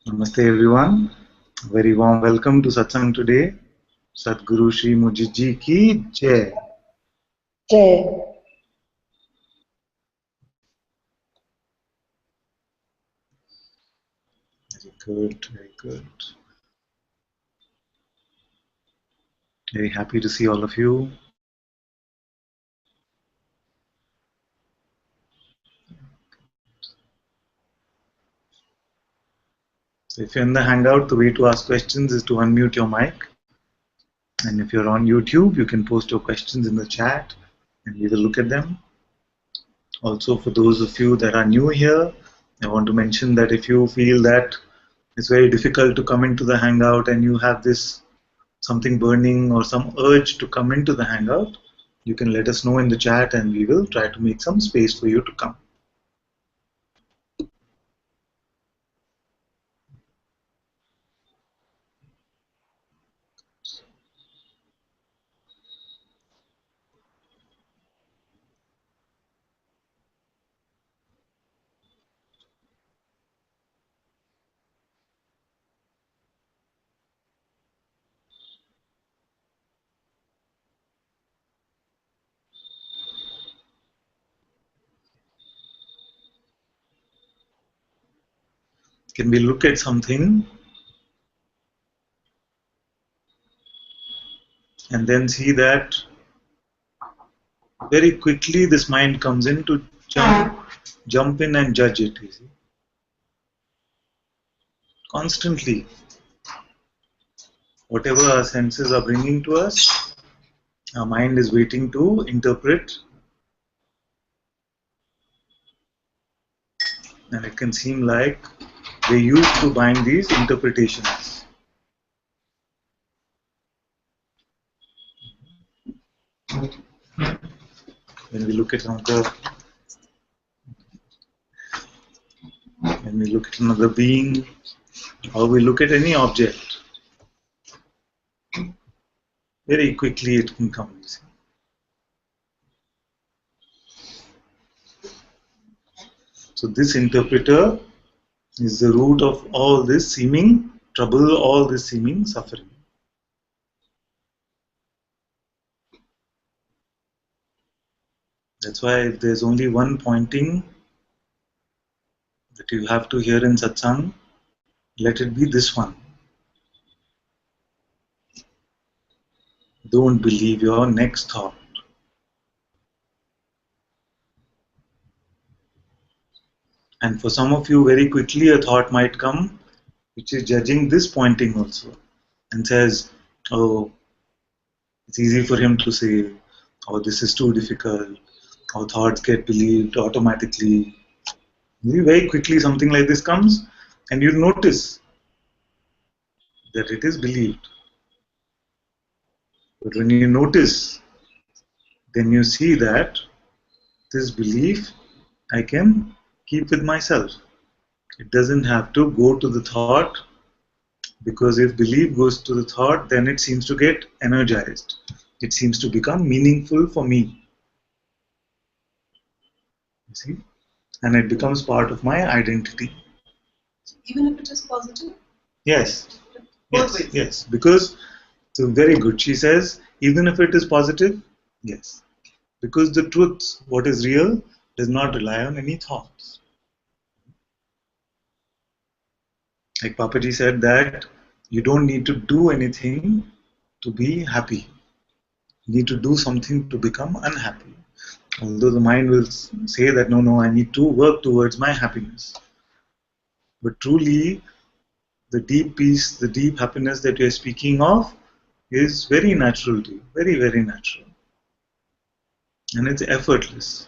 Namaste everyone. Very warm welcome to Satsang today. Sadguru Shri Mujiji ki Jai. Jai. Very good, very good. Very happy to see all of you. So if you're in the hangout, the way to ask questions is to unmute your mic. And if you're on YouTube, you can post your questions in the chat and we will look at them. Also, for those of you that are new here, I want to mention that if you feel that it's very difficult to come into the hangout and you have this something burning or some urge to come into the hangout, you can let us know in the chat and we will try to make some space for you to come. Can we look at something and then see that very quickly this mind comes in to jump in and judge it, you see. Constantly. Whatever our senses are bringing to us, our mind is waiting to interpret, and it can seem like we're used to buying these interpretations. When we look at another being, or we look at any object, very quickly it can come. You see. So this interpreter is the root of all this seeming trouble, all this seeming suffering. That's why if there's only one pointing that you have to hear in Satsang, let it be this one. Don't believe your next thought. And for some of you, very quickly a thought might come which is judging this pointing also and says, oh, it's easy for him to say, oh, this is too difficult, or thoughts get believed automatically. Very quickly something like this comes and you notice that it is believed. But when you notice, then you see that this belief I can keep with myself. It doesn't have to go to the thought, because if belief goes to the thought, then it seems to get energized. It seems to become meaningful for me. You see? And it becomes part of my identity. Even if it is positive? Yes. Yes. Because, so very good. She says, even if it is positive, yes. Because the truth, what is real, does not rely on any thoughts. Like Papaji said that you don't need to do anything to be happy. You need to do something to become unhappy. Although the mind will say that no, I need to work towards my happiness. But truly, the deep peace, the deep happiness that you're speaking of is very natural to you, very, very natural. And it's effortless.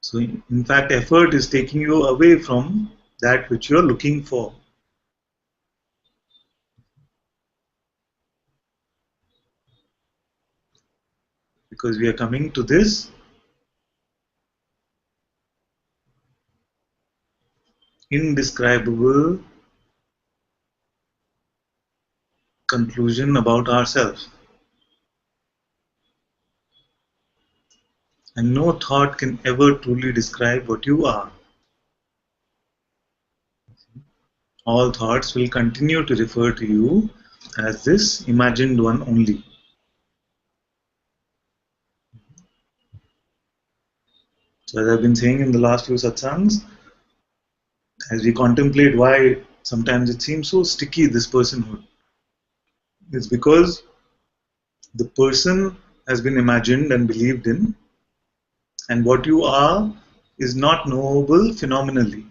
So in fact, effort is taking you away from that which you're looking for. Because we are coming to this indescribable conclusion about ourselves. And no thought can ever truly describe what you are. all thoughts will continue to refer to you as this imagined one only. So as I've been saying in the last few satsangs, as we contemplate why sometimes it seems so sticky, this personhood, it's because the person has been imagined and believed in, and what you are is not knowable phenomenally.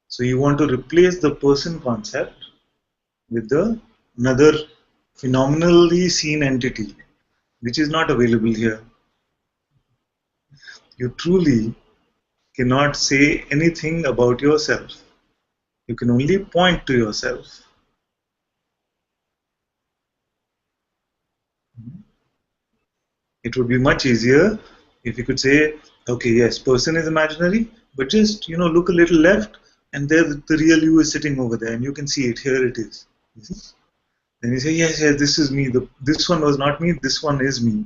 So you want to replace the person concept with another phenomenally seen entity, which is not available here. You truly cannot say anything about yourself. You can only point to yourself. It would be much easier if you could say, okay, yes, person is imaginary, but just look a little left, and there the real you is sitting over there, and you can see it. Here it is. You see? Then you say, yes, yes, this is me. This one was not me. This one is me.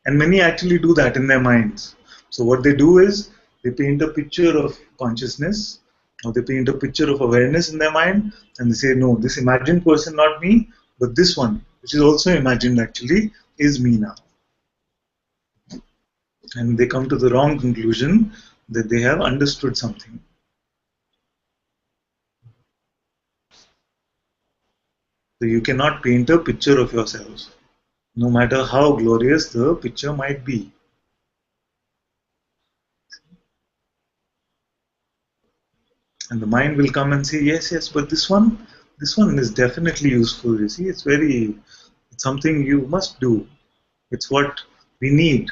And many actually do that in their minds. So what they do is they paint a picture of consciousness, or they paint a picture of awareness in their mind, and they say, no, this imagined person, not me, but this one, which is also imagined actually, is me now. And they come to the wrong conclusion that they have understood something. So you cannot paint a picture of yourself, no matter how glorious the picture might be. And the mind will come and say, yes, yes, but this one is definitely useful. You see, it's something you must do. It's what we need.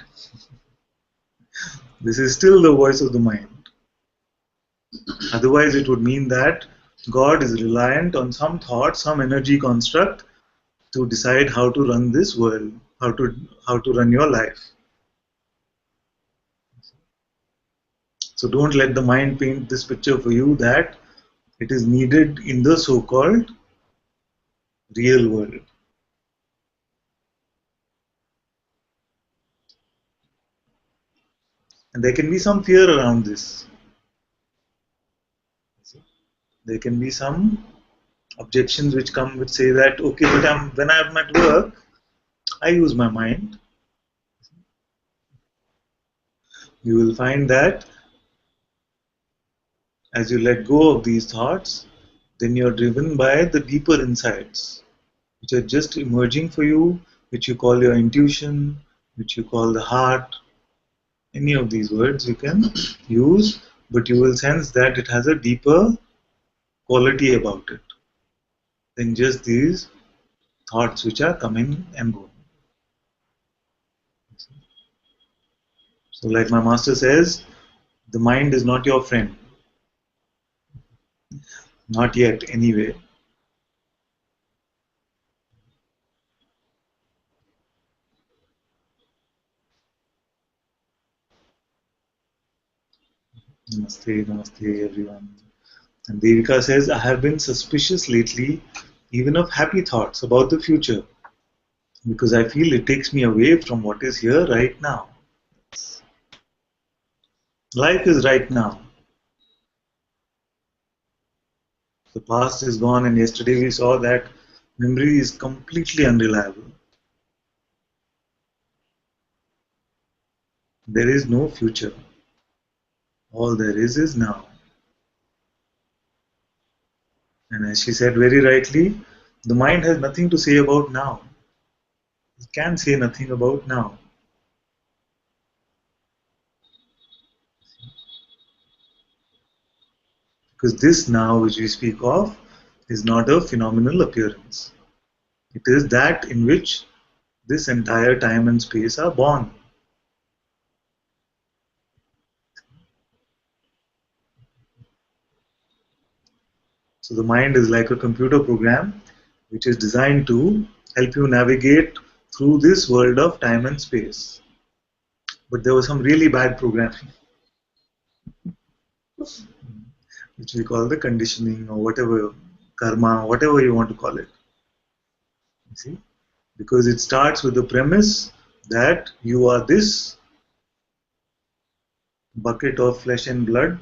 This is still the voice of the mind. Otherwise, it would mean that God is reliant on some thought, some energy construct to decide how to run this world, how to run your life. So don't let the mind paint this picture for you that it is needed in the so-called real world. And there can be some fear around this. There can be some objections which come which say that, okay, but when I'm at work, I use my mind. You will find that as you let go of these thoughts, then you're driven by the deeper insights, which are just emerging for you, which you call your intuition, which you call the heart. Any of these words you can use, but you will sense that it has a deeper quality about it than just these thoughts which are coming and going. So, like my master says, the mind is not your friend. Not yet, anyway. Namaste, namaste, everyone. And Devika says, I have been suspicious lately, even of happy thoughts about the future, because I feel it takes me away from what is here right now. Life is right now. The past is gone, and yesterday we saw that memory is completely unreliable. There is no future. All there is now. And as she said very rightly, the mind has nothing to say about now. It can say nothing about now. Because this now which we speak of is not a phenomenal appearance. It is that in which this entire time and space are born. So the mind is like a computer program which is designed to help you navigate through this world of time and space. But there was some really bad programming, which we call the conditioning or whatever, karma, whatever you want to call it. You see? Because it starts with the premise that you are this bucket of flesh and blood,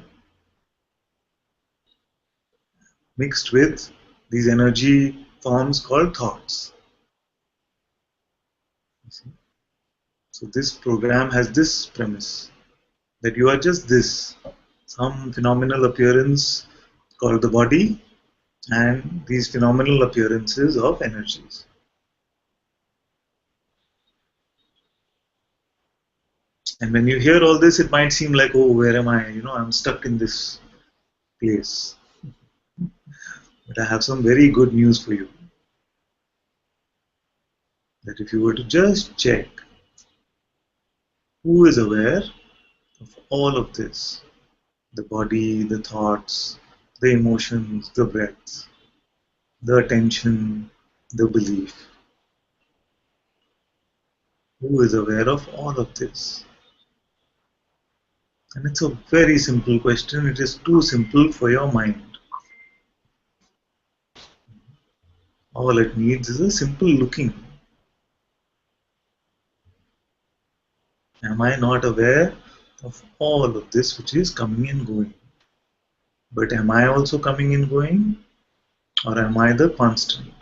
mixed with these energy forms called thoughts. So this program has this premise that you are just this, some phenomenal appearance called the body, and these phenomenal appearances of energies. And when you hear all this, it might seem like, oh, where am I? I'm stuck in this place. But I have some very good news for you. That if you were to just check who is aware of all of this, the body, the thoughts, the emotions, the breath, the attention, the belief, who is aware of all of this? And it's a very simple question. It is too simple for your mind. All it needs is a simple looking. Am I not aware of all of this which is coming and going? But am I also coming and going? Or am I the constant?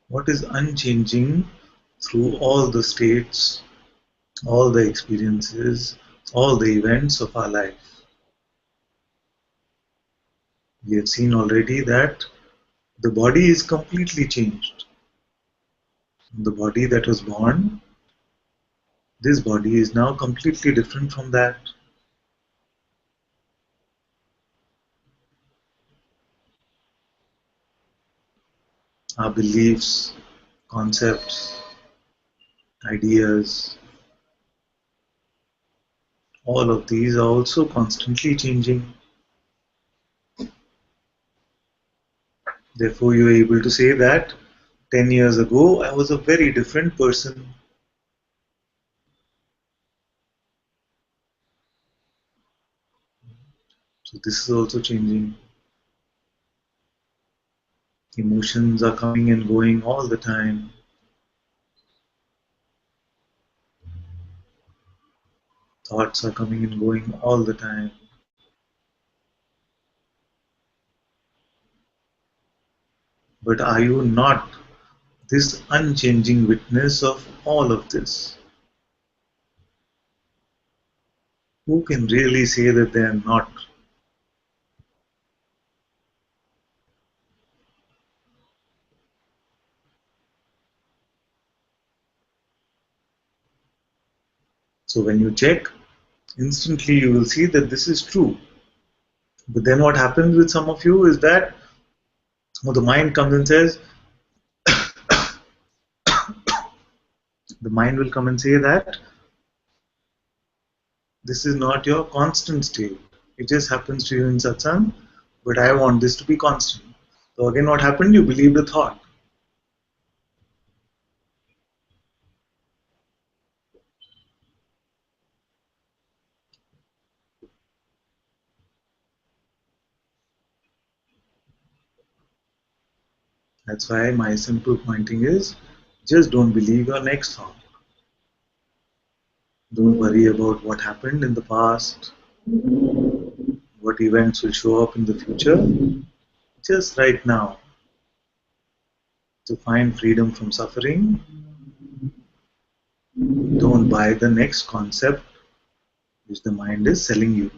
What is unchanging through all the states, all the experiences, all the events of our life? We have seen already that the body is completely changed. The body that was born, this body is now completely different from that. Our beliefs, concepts, ideas, all of these are also constantly changing. Therefore, you are able to say that 10 years ago I was a very different person. So, this is also changing. Emotions are coming and going all the time. Thoughts are coming and going all the time. But are you not this unchanging witness of all of this? Who can really say that they are not? So when you check, instantly you will see that this is true. But then what happens with some of you is that the mind comes and says, the mind will come and say that this is not your constant state. It just happens to you in satsang, but I want this to be constant. So again, what happened? You believed a thought. That's why my simple pointing is just don't believe your next thought. Don't worry about what happened in the past, what events will show up in the future. Just right now, to find freedom from suffering, don't buy the next concept which the mind is selling you.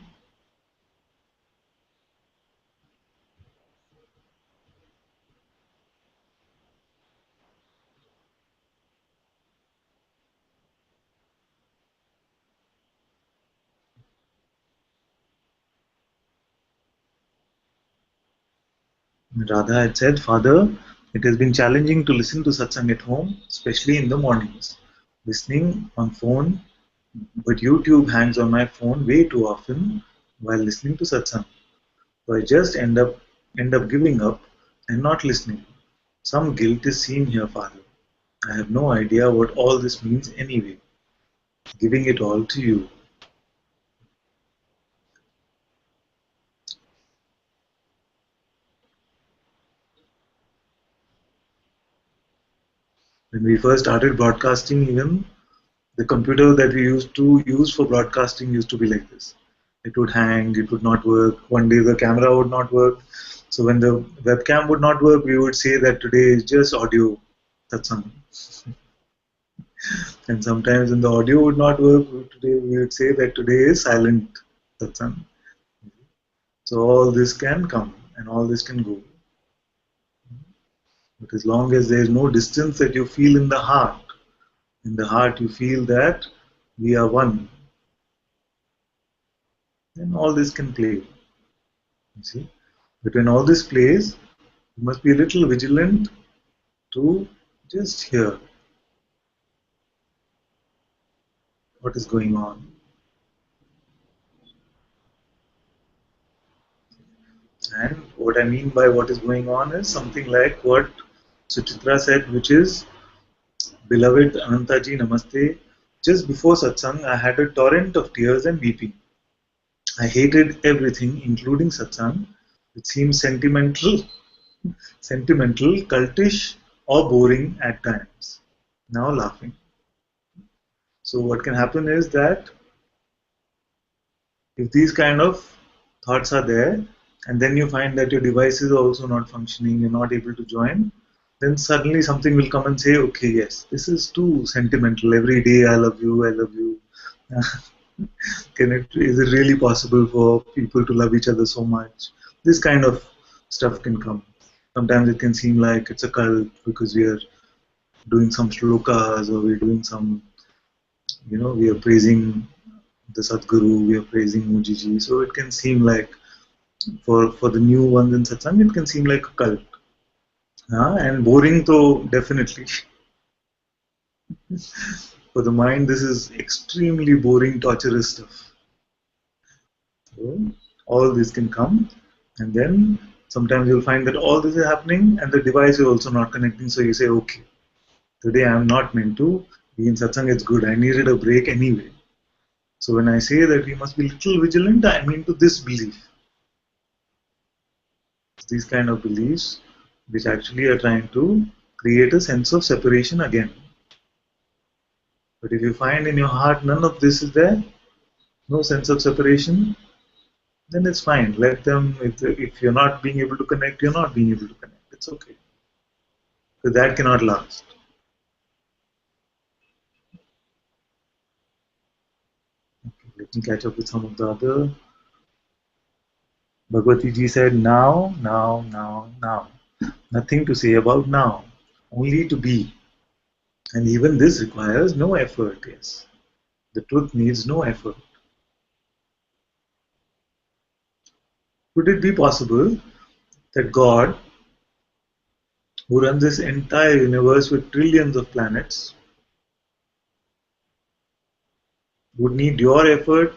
Radha had said, Father, it has been challenging to listen to satsang at home, especially in the mornings. Listening on phone, but YouTube hangs on my phone way too often while listening to satsang. So I just end up giving up and not listening. Some guilt is seen here, Father. I have no idea what all this means anyway. Giving it all to you. When we first started broadcasting, even the computer that we used to use for broadcasting used to be like this. It would hang, it would not work. One day the camera would not work. So when the webcam would not work, we would say that today is just audio satsang. And sometimes when the audio would not work, today we would say that today is silent satsang. So all this can come and all this can go. But as long as there is no distance that you feel in the heart you feel that we are one, then all this can play. You see? But when all this plays, you must be a little vigilant to just hear what is going on. And what I mean by what is going on is something like what Suchitra said, which is, Beloved Ananta ji, Namaste. Just before satsang, I had a torrent of tears and weeping. I hated everything, including satsang. It seemed sentimental, cultish, or boring at times. Now laughing. So what can happen is that if these kind of thoughts are there, and then you find that your device is also not functioning, you're not able to join, then suddenly something will come and say, okay, yes, this is too sentimental. Every day, I love you, I love you. Is it really possible for people to love each other so much? This kind of stuff can come. Sometimes it can seem like it's a cult because we are doing some shlokas or we're doing some, we are praising the Sadguru, we are praising Mujiji. So it can seem like, for the new ones in Satsang, it can seem like a cult. And boring, though, definitely. For the mind, this is extremely boring, torturous stuff. So, all this can come, and then sometimes you'll find that all this is happening, and the device is also not connecting. So you say, okay, today I am not meant to be in Satsang, it's good. I needed a break anyway. So when I say that we must be little vigilant, I mean to this belief. These kind of beliefs which actually are trying to create a sense of separation again. But if you find in your heart none of this is there, no sense of separation, then it's fine. Let them, if you're not being able to connect, you're not being able to connect. It's okay. Because that cannot last. Okay, let me catch up with some of the other. Bhagwati ji said, now. Nothing to say about now. Only to be. And even this requires no effort, yes. The truth needs no effort. Could it be possible that God, who runs this entire universe with trillions of planets, would need your effort,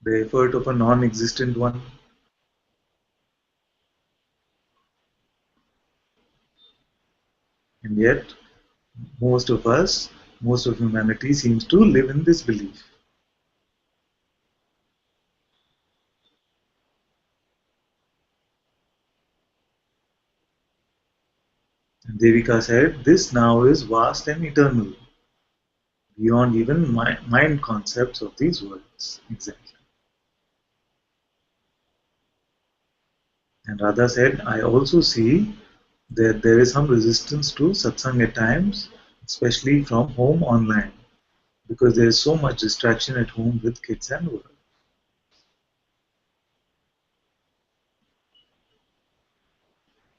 the effort of a non-existent one? And yet, most of us, most of humanity seems to live in this belief. And Devika said, this now is vast and eternal, beyond even mind concepts of these words. Exactly. And Radha said, I also see that there is some resistance to satsang at times, especially from home online, because there is so much distraction at home with kids and work.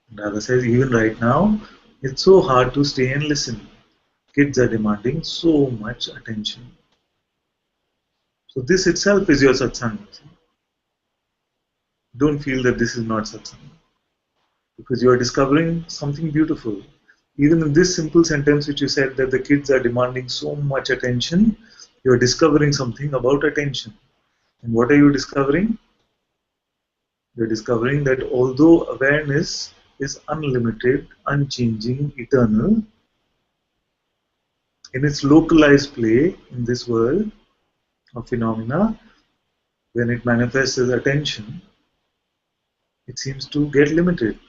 And Radha says, even right now, it's so hard to stay and listen. Kids are demanding so much attention. So this itself is your satsang. Don't feel that this is not satsang, because you are discovering something beautiful. Even in this simple sentence which you said that the kids are demanding so much attention, you are discovering something about attention. And what are you discovering? You are discovering that although awareness is unlimited, unchanging, eternal, in its localized play in this world of phenomena, when it manifests as attention, it seems to get limited.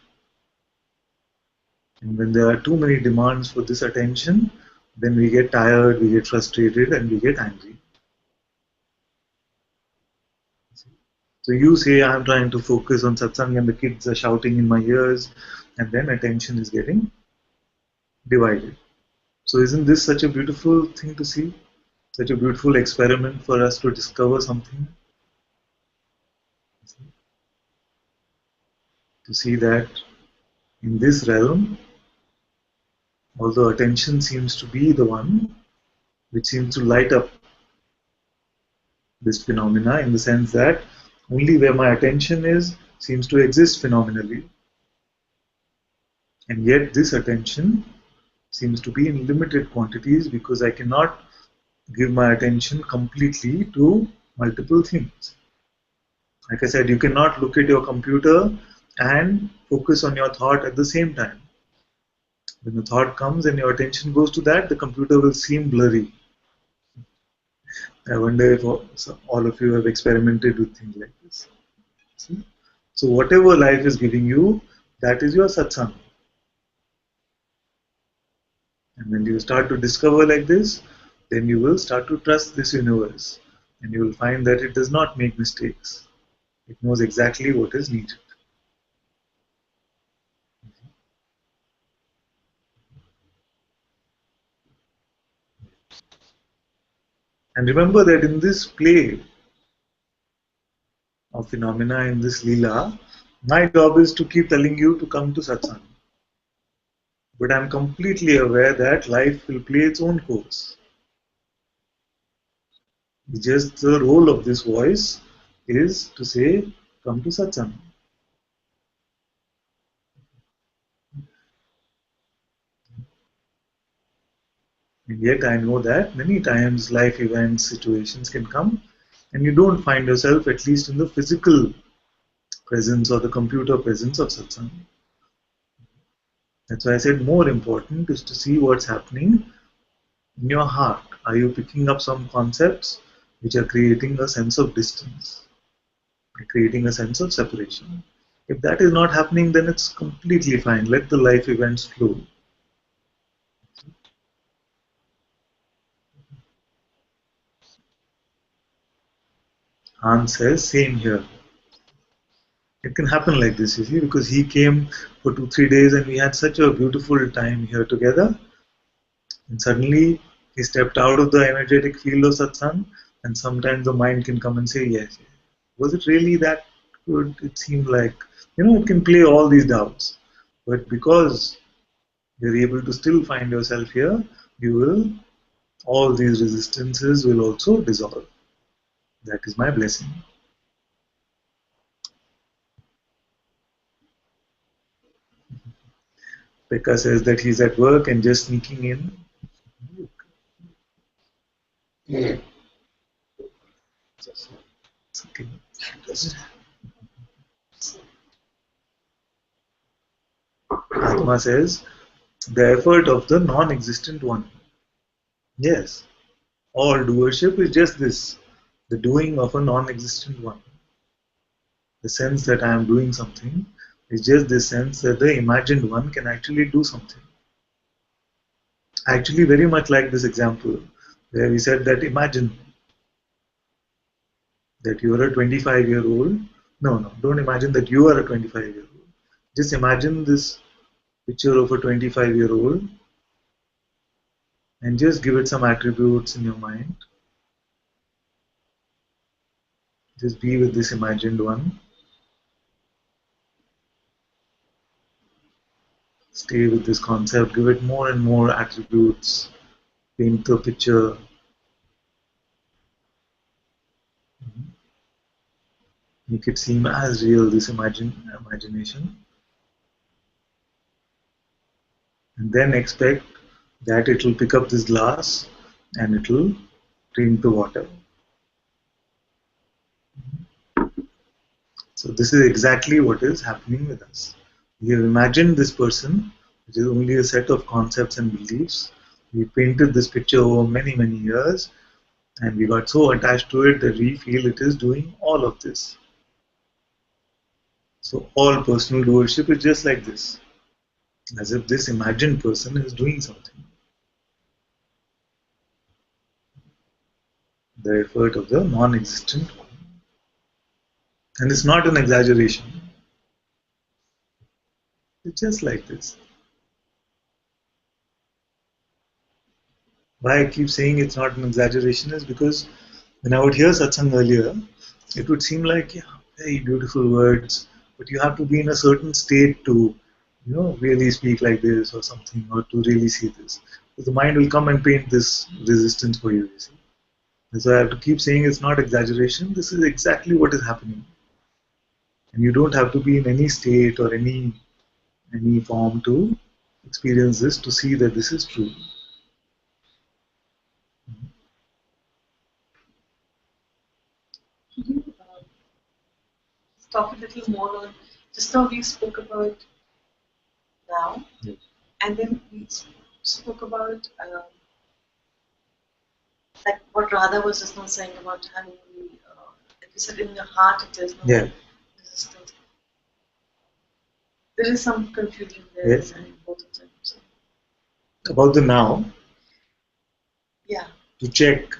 And when there are too many demands for this attention, then we get tired, we get frustrated, and we get angry. So you say, I'm trying to focus on satsang, and the kids are shouting in my ears, and then attention is getting divided. So isn't this such a beautiful thing to see? Such a beautiful experiment for us to discover something? To see that in this realm, although attention seems to be the one which seems to light up this phenomena, in the sense that only where my attention is seems to exist phenomenally, and yet this attention seems to be in limited quantities because I cannot give my attention completely to multiple things. Like I said, you cannot look at your computer and focus on your thought at the same time. When the thought comes and your attention goes to that, the computer will seem blurry. I wonder if all of you have experimented with things like this. See? So whatever life is giving you, that is your satsang. And when you start to discover like this, then you will start to trust this universe. And you will find that it does not make mistakes. It knows exactly what is needed. And remember that in this play of phenomena, in this lila, my job is to keep telling you to come to satsang. But I'm completely aware that life will play its own course. Just the role of this voice is to say, come to satsang. And yet I know that many times life events, situations can come and you don't find yourself at least in the physical presence or the computer presence of satsang. That's why I said more important is to see what's happening in your heart. Are you picking up some concepts which are creating a sense of distance, creating a sense of separation? If that is not happening, then it's completely fine. Let the life events flow. Han says, same here. It can happen like this, you see, because he came for 2-3 days and we had such a beautiful time here together. And suddenly he stepped out of the energetic field of satsang, and sometimes the mind can come and say, yes, was it really that good? It seemed like, it can play all these doubts. But because you're able to still find yourself here, all these resistances will also dissolve. That is my blessing. Pekka says that he's at work and just sneaking in. Yeah. It's okay. Atma says, the effort of the non-existent one. Yes, all doership is just this, the doing of a non-existent one. The sense that I am doing something is just the sense that the imagined one can actually do something. I actually very much like this example where we said that imagine that you are a 25-year-old. No, don't imagine that you are a 25-year-old. Just imagine this picture of a 25-year-old and just give it some attributes in your mind. Just be with this imagined one. Stay with this concept. Give it more and more attributes. Paint the picture. Make it seem as real, this imagination. And then expect that it will pick up this glass and it will drink the water. So this is exactly what is happening with us. We have imagined this person, which is only a set of concepts and beliefs. We painted this picture over many, many years, and we got so attached to it that we feel it is doing all of this. So all personal doership is just like this, as if this imagined person is doing something. The effort of the non-existent. And it's not an exaggeration. It's just like this. Why I keep saying it's not an exaggeration is because when I would hear satsang earlier, it would seem like, yeah, very beautiful words, but you have to be in a certain state to, really speak like this or something, or to really see this. Because the mind will come and paint this resistance for you see. And so I have to keep saying it's not exaggeration, this is exactly what is happening. And you don't have to be in any state or any form to experience this, to see that this is true. Could you talk a little more on, just now we spoke about now, Yes. and then we spoke about like what Radha was just now saying about having like you said, in your heart it is no Yeah. resistance. There is some confusion there Yes. in both of them. So, About the now, yeah, to check.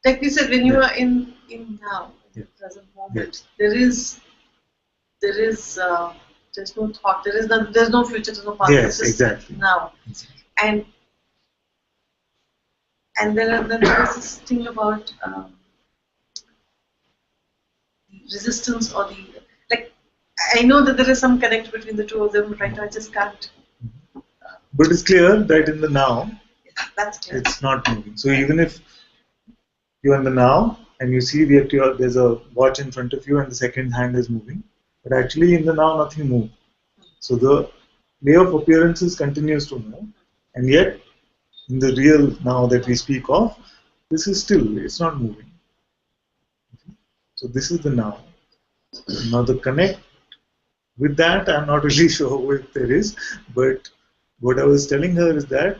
like we said, when you Yeah. are in now, in Yeah. the present moment, there is there's no thought, there's no future, there's no past. Yes, It's just exactly. now, and then there is this thing about the resistance or the like. I know that there is some connect between the two of them, right? I just can't. But it's clear that in the now, That's clear. it's not moving. So even if you're in the now and you see that there's a watch in front of you and the second hand is moving, but actually in the now nothing moves. So the way of appearances continues to move, and yet in the real now that we speak of, this is still, it's not moving. So this is the now. Now the connect with that, I'm not really sure if there is, but what I was telling her is that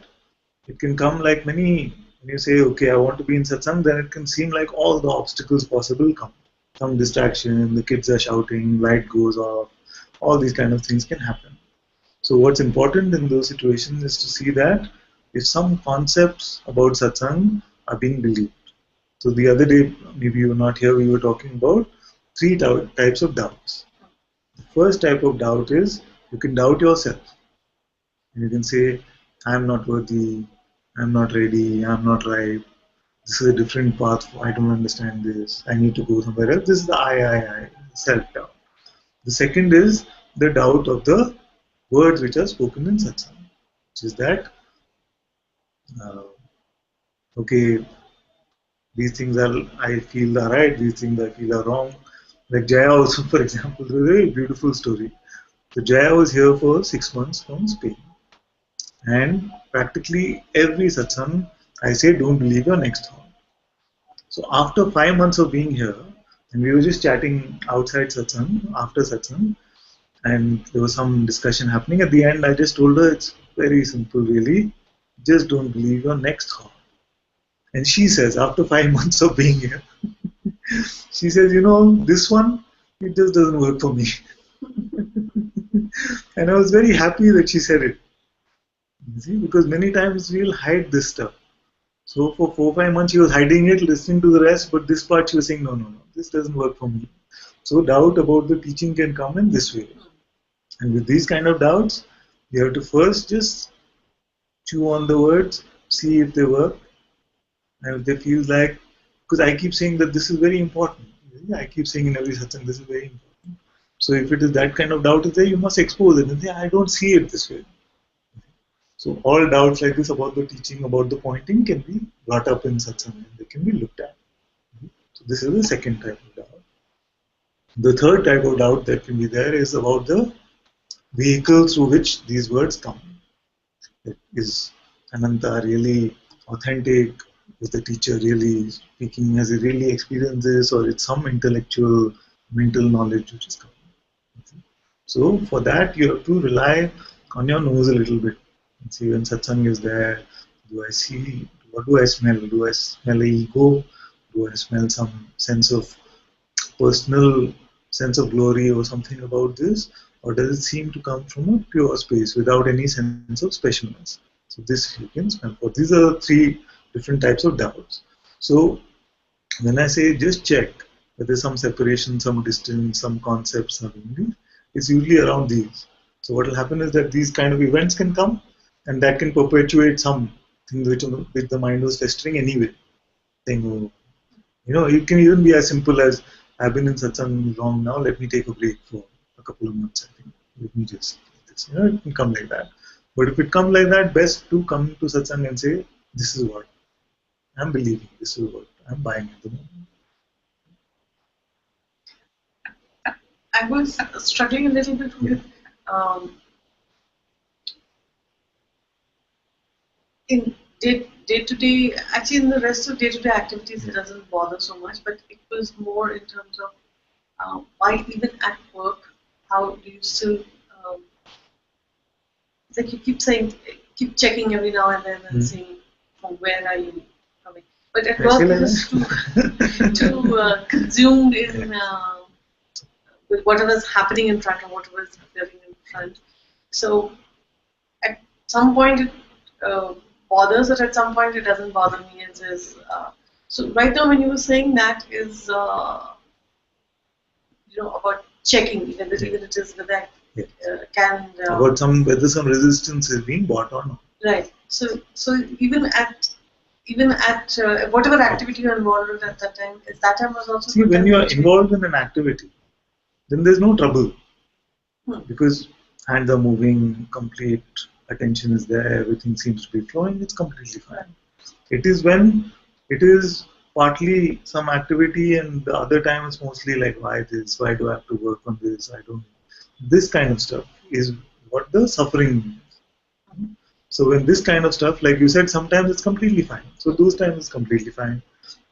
it can come like many, when you say, okay, I want to be in satsang, then it can seem like all the obstacles possible come. Some distraction, the kids are shouting, light goes off, all these kind of things can happen. So what's important in those situations is to see that if some concepts about satsang are being believed. So the other day, maybe you were not here, we were talking about three types of doubts. The first type of doubt is you can doubt yourself. And you can say, I'm not worthy, I'm not ready, I'm not right, this is a different path, I don't understand this, I need to go somewhere else. This is the I, self doubt. The second is the doubt of the words which are spoken in satsang, which is that, uh, okay, these things are, I feel are right, these things I feel are wrong. Like Jaya also, for example, is a very beautiful story. So Jaya was here for 6 months from Spain. And practically every satsang, I say, don't believe your next thought. So after 5 months of being here, and we were just chatting outside satsang, after satsang, and there was some discussion happening. At the end, I just told her it's very simple, really. Just don't believe your next thought. And she says, after 5 months of being here, she says, this one, it just doesn't work for me. And I was very happy that she said it. You see, because many times we'll hide this stuff. So for 4 5 months, she was hiding it, listening to the rest, but this part she was saying, no, no, no, this doesn't work for me. So doubt about the teaching can come in this way. And with these kind of doubts, you have to first just chew on the words, see if they work, and if they feel like, because I keep saying that this is very important. I keep saying in every satsang, this is very important. So if it is that kind of doubt is there, you must expose it and say, I don't see it this way. So all doubts like this about the teaching, about the pointing can be brought up in satsang and they can be looked at. So this is the second type of doubt. The third type of doubt that can be there is about the vehicle through which these words come. Is Ananta really authentic? Is the teacher really speaking? Has he really experienced this, or it's some intellectual, mental knowledge which is coming? So for that, you have to rely on your nose a little bit. See, when satsang is there, do I see? What do I smell? Do I smell ego? Do I smell some sense of personal sense of glory or something about this, or does it seem to come from a pure space without any sense of specialness? So this you can smell for. These are three different types of doubts. So when I say just check whether some separation, some distance, some concepts are in these, it's usually around these. So what will happen is that these kind of events can come, and that can perpetuate some things which the mind was festering anyway. Saying, oh, it can even be as simple as I've been in satsang long now. Let me take a break for a couple of months. I think let me just this. It can come like that. But if it comes like that, best to come to satsang and say, this is what I'm believing. This is what I'm buying at the moment. I was struggling a little bit with in day to day. Actually, in the rest of day to day activities, it doesn't bother so much. But it was more in terms of why even at work, how do you still? It's like you keep saying, keep checking every now and then and saying, from where are you coming? But at work, it is too consumed in with whatever's happening in front of whatever's appearing in front. So at some point it bothers, but at some point it doesn't bother me. It says, so right now when you were saying that is, about checking, even it is with that can about whether some resistance is being bought or not. Right. So even at whatever activity you're involved with at that time, is that time was also. See, when you are involved in an activity, then there's no trouble because hands are moving, complete attention is there, everything seems to be flowing. It's completely fine. It is when it is partly some activity, and the other time it's mostly like, why this? Why do I have to work on this? I don't. This kind of stuff is what the suffering means. So when this kind of stuff, like you said, sometimes it's completely fine. So those times it's completely fine.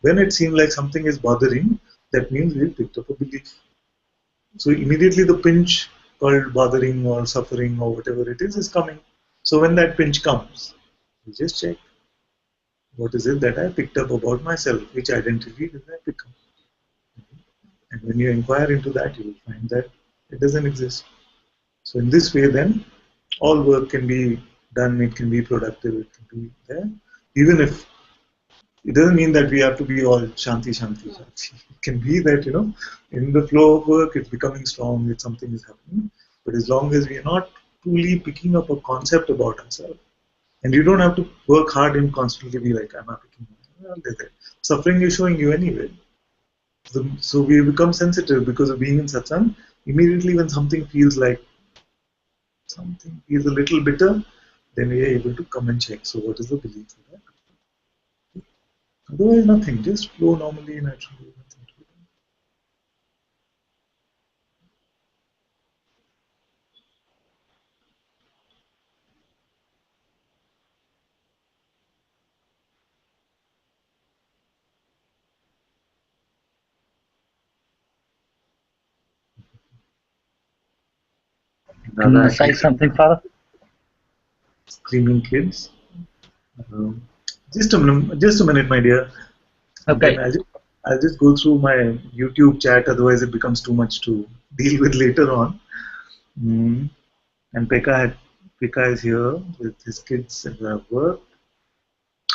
When it seems like something is bothering, that means we picked up a belief. So immediately the pinch called bothering or suffering or whatever it is coming. So when that pinch comes, you just check. What is it that I picked up about myself? Which identity did I pick up? And when you inquire into that, you will find that it doesn't exist. So in this way, then, all work can be done, it can be productive, it can be there. Even if it doesn't mean that we have to be all shanti, shanti, shanti. It can be that, in the flow of work, it's becoming strong, that something is happening. But as long as we are not truly picking up a concept about ourselves, and you don't have to work hard and constantly be like, I'm not picking up. Suffering is showing you anyway. So we become sensitive because of being in satsang. Immediately when something feels a little bitter, then we are able to come and check. So what is the belief for that? Otherwise nothing, just flow normally, naturally. Nothing to be done. Can you say something, Father? Screaming kids. Just a minute, my dear. Okay. I'll just go through my YouTube chat. Otherwise, it becomes too much to deal with later on. And Pekka is here with his kids at work.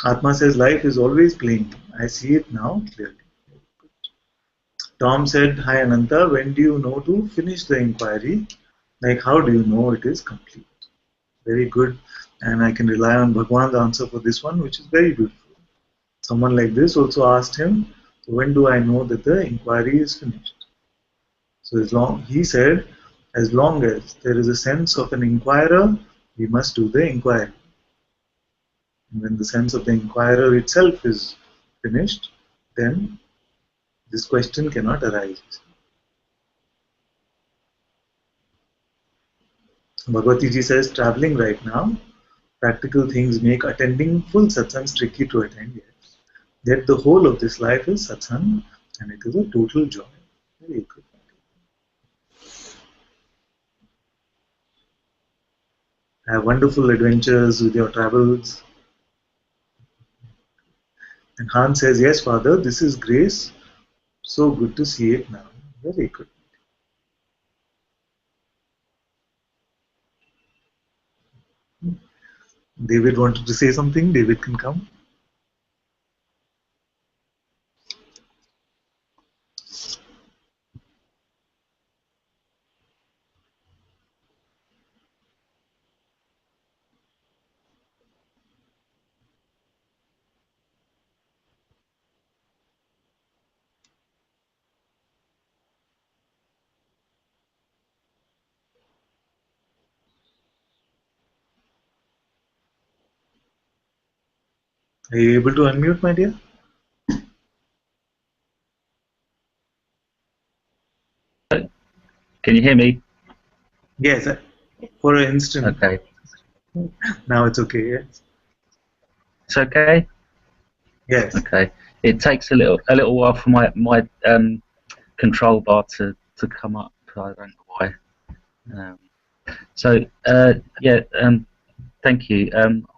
Atma says life is always playing. I see it now clearly. Tom said, hi Ananta, when do you know to finish the inquiry? Like, how do you know it is complete? Very good. And I can rely on Bhagwan's answer for this one, which is very beautiful. Someone like this also asked him, so when do I know that the inquiry is finished? So he said, as long as there is a sense of an inquirer, we must do the inquiry. And when the sense of the inquirer itself is finished, then this question cannot arise. Bhagavati ji says, traveling right now, practical things make attending full satsangs tricky to attend yet the whole of this life is satsang and it is a total joy. Very good. Have wonderful adventures with your travels. And Han says, yes, Father, this is grace. So good to see it now. Very good. David wanted to say something. David can come. Are you able to unmute, my dear? Can you hear me? Yes. For an instant. Okay. Now it's okay. Yes. It's okay? Yes. Okay. It takes a little while for my control bar to come up. I don't know why. Um, thank you.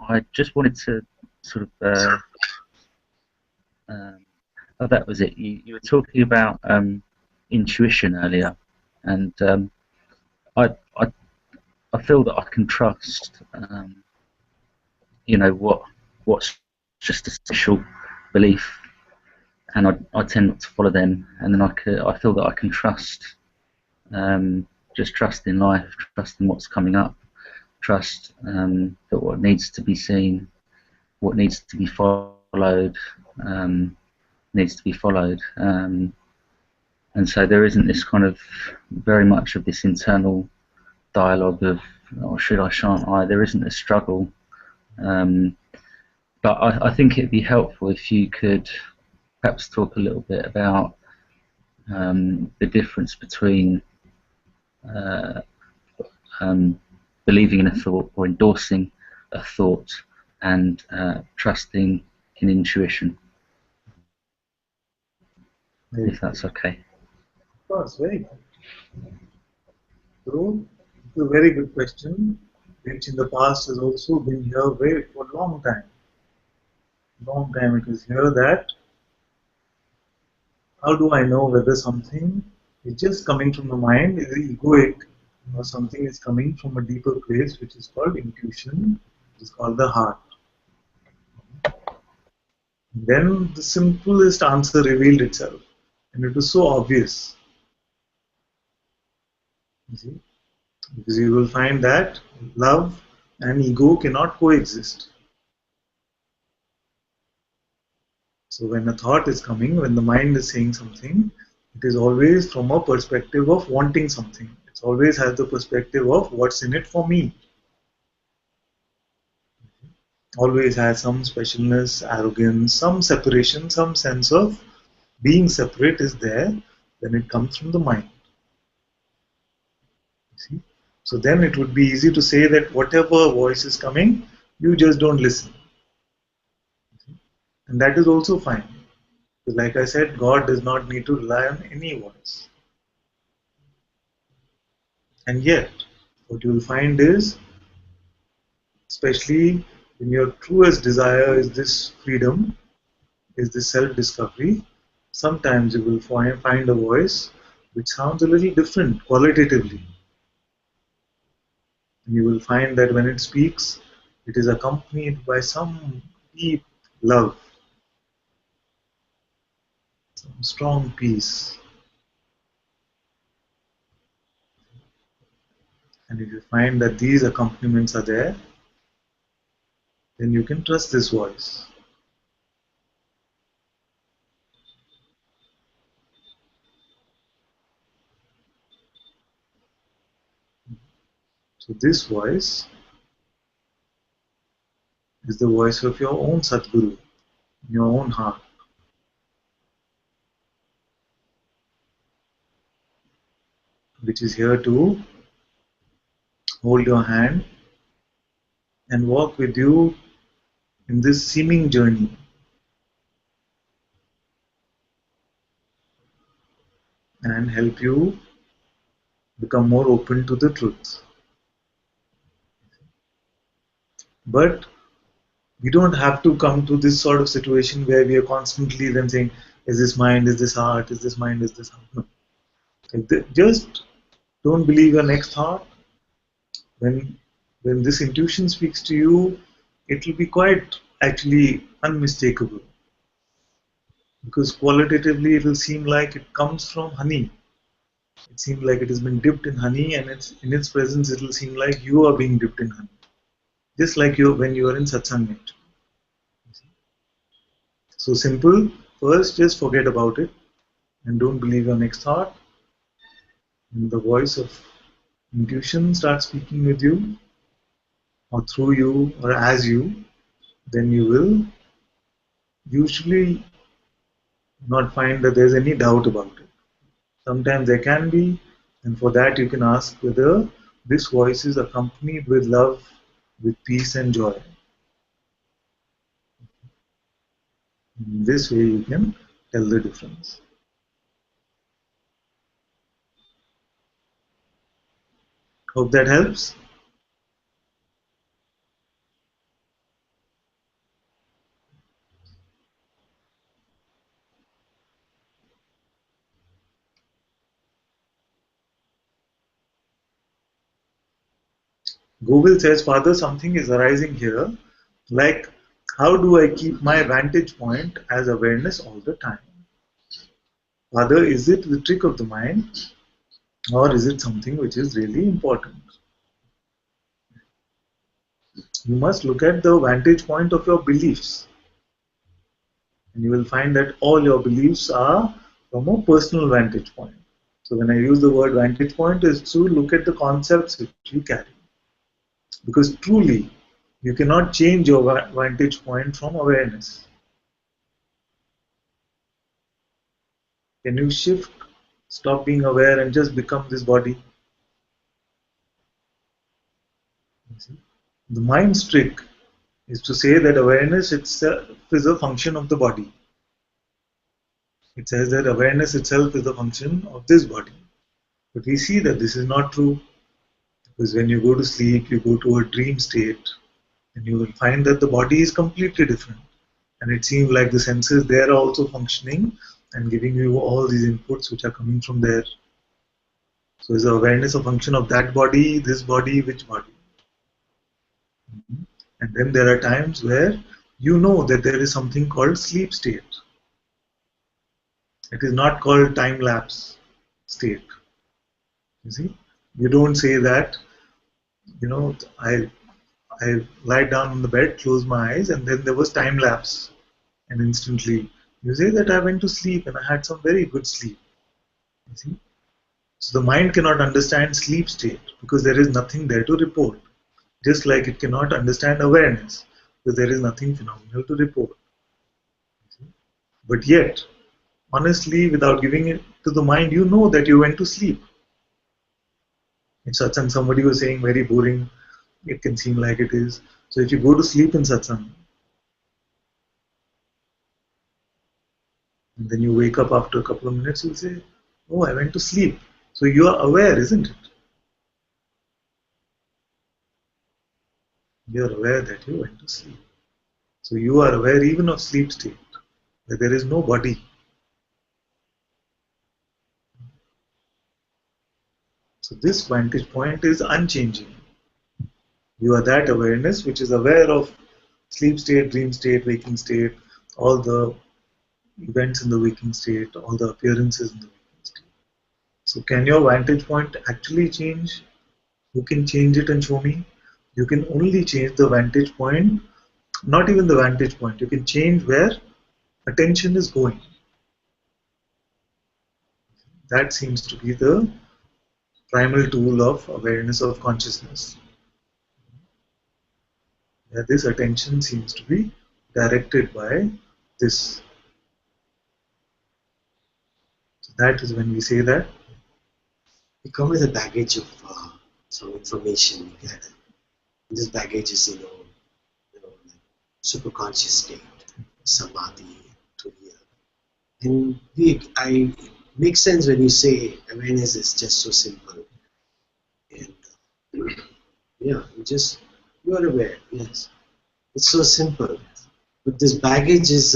I just wanted to sort of oh, that was it. You were talking about intuition earlier, and I, I I feel that I can trust what's just a special belief, and I tend not to follow them, and then I feel that I can trust, just trust in life, trust in what's coming up, trust that what needs to be seen, what needs to be followed, needs to be followed, and so there isn't this kind of very much of this internal dialogue of, oh, should I, shan't I? There isn't a struggle. But I think it'd be helpful if you could perhaps talk a little bit about the difference between uh, believing in a thought or endorsing a thought and trusting in intuition, if that's okay. Of course, very good. So, it's a very good question, which in the past has also been here for a long time. Long time it is here that how do I know whether something is just coming from the mind, is egoic, or something is coming from a deeper place, which is called intuition, which is called the heart. Then the simplest answer revealed itself, and it was so obvious. You see? Because you will find that love and ego cannot coexist. So when a thought is coming, when the mind is saying something, it is always from a perspective of wanting something. It always has the perspective of what's in it for me. Always has some specialness, arrogance, some separation, some sense of being separate is there when it comes from the mind. You see? So then it would be easy to say that whatever voice is coming, you just don't listen. And that is also fine. Because like I said, God does not need to rely on any voice. And yet, what you will find is, especially when your truest desire is this freedom, is this self-discovery, sometimes you will find a voice which sounds a little different qualitatively. And you will find that when it speaks, it is accompanied by some deep love, some strong peace. And if you find that these accompaniments are there, then you can trust this voice. So this voice is the voice of your own Sadguru, your own heart, which is here to hold your hand and walk with you in this seeming journey. And help you become more open to the truth. But we don't have to come to this sort of situation where we are constantly then saying, is this mind, is this heart, is this mind, is this heart? No. Just don't believe your next thought. When this intuition speaks to you, it will be quite actually unmistakable, because qualitatively it will seem like it comes from honey. It seems like it has been dipped in honey, and in its presence it will seem like you are being dipped in honey, just like you when you are in satsang. So simple. First, just forget about it and don't believe your next thought. And the voice of intuition starts speaking with you, or through you, or as you. Then you will usually not find that there's any doubt about it. Sometimes there can be, and for that you can ask whether this voice is accompanied with love, with peace and joy. In this way you can tell the difference. Hope that helps. Google says, Father, something is arising here. Like, how do I keep my vantage point as awareness all the time? Father, is it the trick of the mind, or is it something which is really important? You must look at the vantage point of your beliefs, and you will find that all your beliefs are from a personal vantage point. So when I use the word vantage point, is to look at the concepts which you carry. Because truly, you cannot change your vantage point from awareness. Can you shift, stop being aware and just become this body? The mind's trick is to say that awareness itself is a function of the body. It says that awareness itself is a function of this body. But we see that this is not true, because when you go to sleep, you go to a dream state, and you will find that the body is completely different. And it seems like the senses there are also functioning and giving you all these inputs which are coming from there. So is the awareness a function of that body, this body, which body? And then there are times where you know that there is something called sleep state. It is not called time lapse state. You see, you don't say that, I lie down on the bed, close my eyes, and then there was time lapse, and instantly you say that I went to sleep and I had some very good sleep. You see, so the mind cannot understand sleep state because there is nothing there to report. Just like it cannot understand awareness because there is nothing phenomenal to report. But yet, honestly, without giving it to the mind, you know that you went to sleep. In satsang, somebody was saying very boring, it can seem like it is. So if you go to sleep in satsang, and then you wake up after a couple of minutes, you'll say, oh, I went to sleep. So you are aware, isn't it? You are aware that you went to sleep. So you are aware even of sleep state, that there is no body. So this vantage point is unchanging. You are that awareness which is aware of sleep state, dream state, waking state, all the events in the waking state, all the appearances in the waking state. So can your vantage point actually change? Who can change it and show me? You can only change the vantage point, not even the vantage point. You can change where attention is going. That seems to be the primal tool of awareness of consciousness. Where this attention seems to be directed by this. So that is when we say that we come with a baggage of some information we gather. This baggage is, like super conscious state, samadhi, turiya. And I makes sense when you say awareness is just so simple. And yeah, you are aware. Yes, it's so simple. But this baggage is,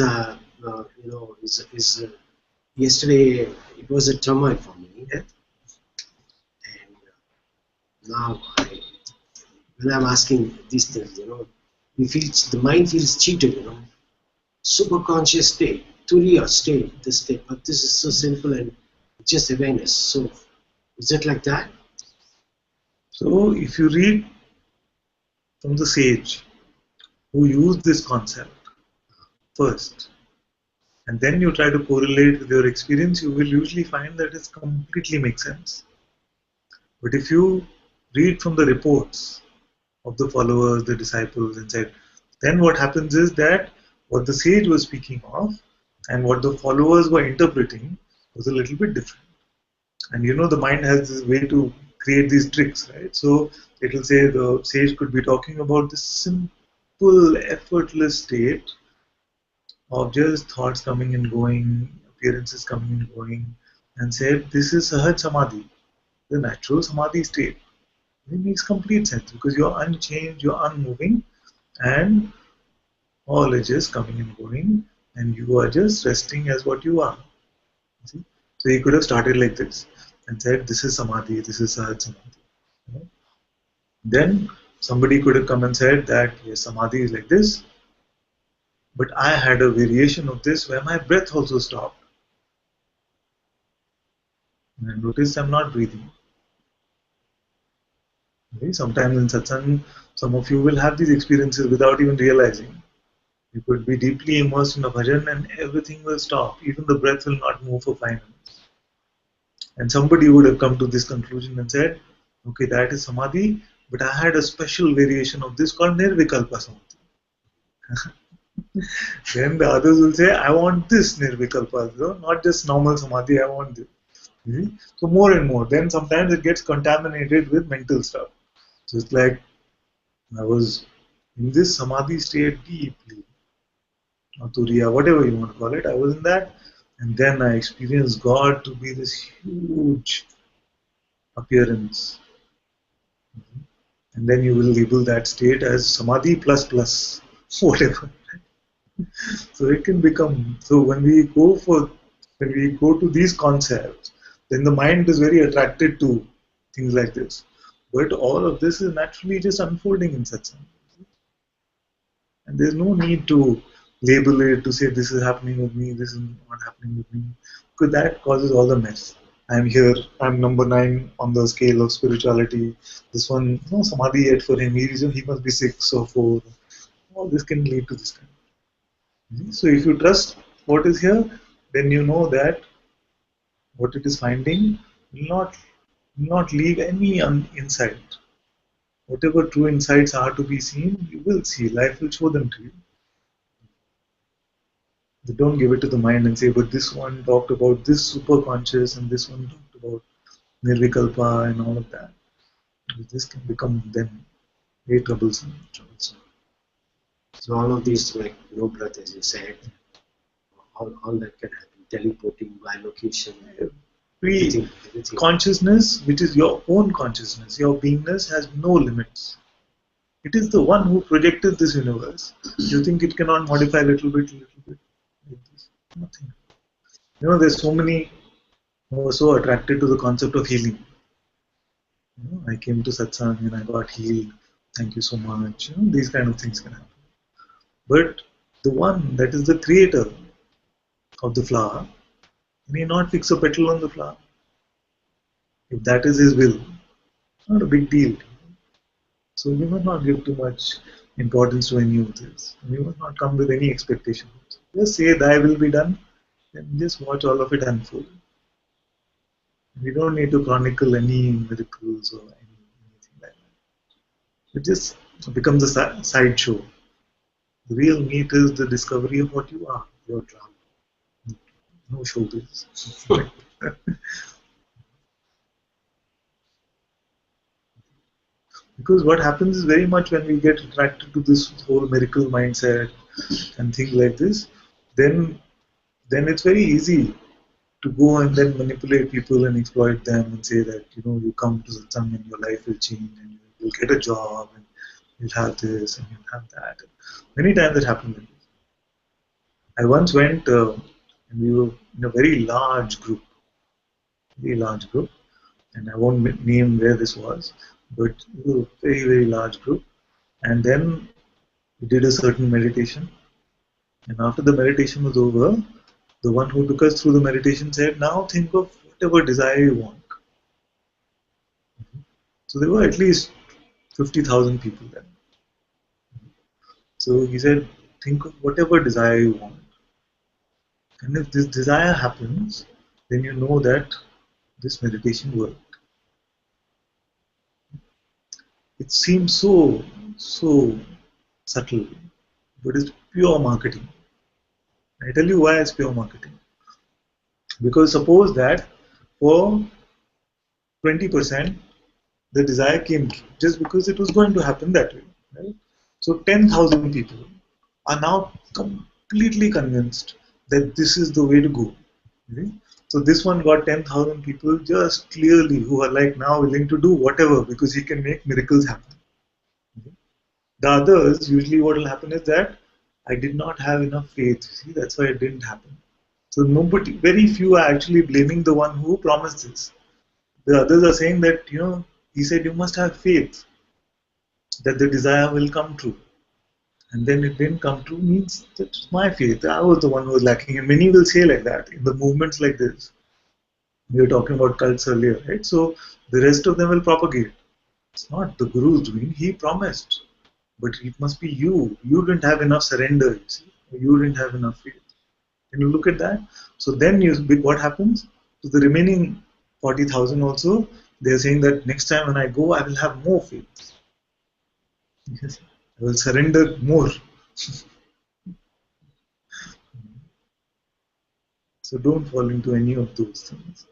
yesterday it was a turmoil for me. And now when I'm asking these things, the mind feels cheated, super conscious state, turiya state, this state, but this is so simple and just awareness. So is it like that? So if you read from the sage who used this concept first, and then you try to correlate with your experience, you will usually find that it completely makes sense. But if you read from the reports of the followers, the disciples, and said, then what happens is that what the sage was speaking of and what the followers were interpreting was a little bit different. And the mind has this way to create these tricks, right? So it will say the sage could be talking about this simple, effortless state of just thoughts coming and going, appearances coming and going, and said, this is Sahaj Samadhi, the natural Samadhi state. It makes complete sense because you're unchanged, you're unmoving, and all is just coming and going, and you are just resting as what you are. See? So he could have started like this and said, this is Samadhi, this is Sahaj Samadhi. Then somebody could have come and said that, yes, Samadhi is like this, but I had a variation of this where my breath also stopped. And notice I'm not breathing. Okay? Sometimes in satsang, some of you will have these experiences without even realizing. You could be deeply immersed in a bhajan and everything will stop. Even the breath will not move for 5 minutes. And somebody would have come to this conclusion and said, okay, that is samadhi, but I had a special variation of this called nirvikalpa samadhi. Then the others will say, I want this nirvikalpa, not just normal samadhi, I want this. So more and more. Then sometimes it gets contaminated with mental stuff. So it's like I was in this samadhi state deeply, or turiya, whatever you want to call it. I was in that, and then I experienced God to be this huge appearance. And then you will label that state as samadhi plus plus, whatever. So it can become, so when we go to these concepts, then the mind is very attracted to things like this. But all of this is naturally just unfolding in satsang. And there's no need to label it to say this is happening with me, this is not happening with me, because that causes all the mess. I'm here, I'm number 9 on the scale of spirituality. This one, no samadhi yet for him, he must be 6 or 4. All this can lead to this kind. So if you trust what is here, then you know that what it is finding will not leave any insight. Whatever true insights are to be seen, you will see. Life will show them to you. You don't give it to the mind and say, but this one talked about this super conscious and this one talked about nirvikalpa and all of that. This can become then very troublesome. So all of these, like no breath, as you said, all that can happen. Teleporting, bilocation, everything. Consciousness, which is your own consciousness, your beingness has no limits. It is the one who projected this universe. You think it cannot modify a little bit like this? Nothing. There's so many who are so attracted to the concept of healing. I came to satsang and I got healed. Thank you so much. These kind of things can happen. But the one that is the creator of the flower may not fix a petal on the flower. If that is his will, not a big deal. So we must not give too much importance to any of this. We must not come with any expectations. Just say thy will be done and just watch all of it unfold. We don't need to chronicle any miracles or anything like that. It just becomes a sideshow. The real meat is the discovery of what you are, your drama. No showbiz. Because what happens is very much when we get attracted to this whole miracle mindset and things like this, then it's very easy to go and then manipulate people and exploit them and say that you come to satsang and your life will change and you'll get a job and you'll have this and you'll have that. Many times it happened. I once went and we were in a very large group, and I won't name where this was, but it was a very, very large group. And then He did a certain meditation, and after the meditation was over, the one who took us through the meditation said, "Now think of whatever desire you want." So there were at least 50,000 people there. So he said, "Think of whatever desire you want. And if this desire happens, then you know that this meditation worked." It seems so subtle, but it's pure marketing. I tell you why it's pure marketing. Because suppose that for 20% the desire came true, just because it was going to happen that way. Right? So 10,000 people are now completely convinced that this is the way to go. Right? So this one got 10,000 people just clearly who are like now willing to do whatever because he can make miracles happen. The others, usually what will happen is that I did not have enough faith. See, that's why it didn't happen. So nobody, very few are actually blaming the one who promised this. The others are saying that, he said you must have faith that the desire will come true. And then it didn't come true means that's my faith. I was the one who was lacking. And many will say like that in the movements like this. We were talking about cults earlier, right? So the rest of them will propagate. It's not the Guru's doing. He promised. But it must be you. You didn't have enough surrender, you see. You didn't have enough faith. Can you look at that? So then what happens? To the remaining 40,000 also, they are saying that next time when I go, I will have more faith. Yes. I will surrender more. So don't fall into any of those things.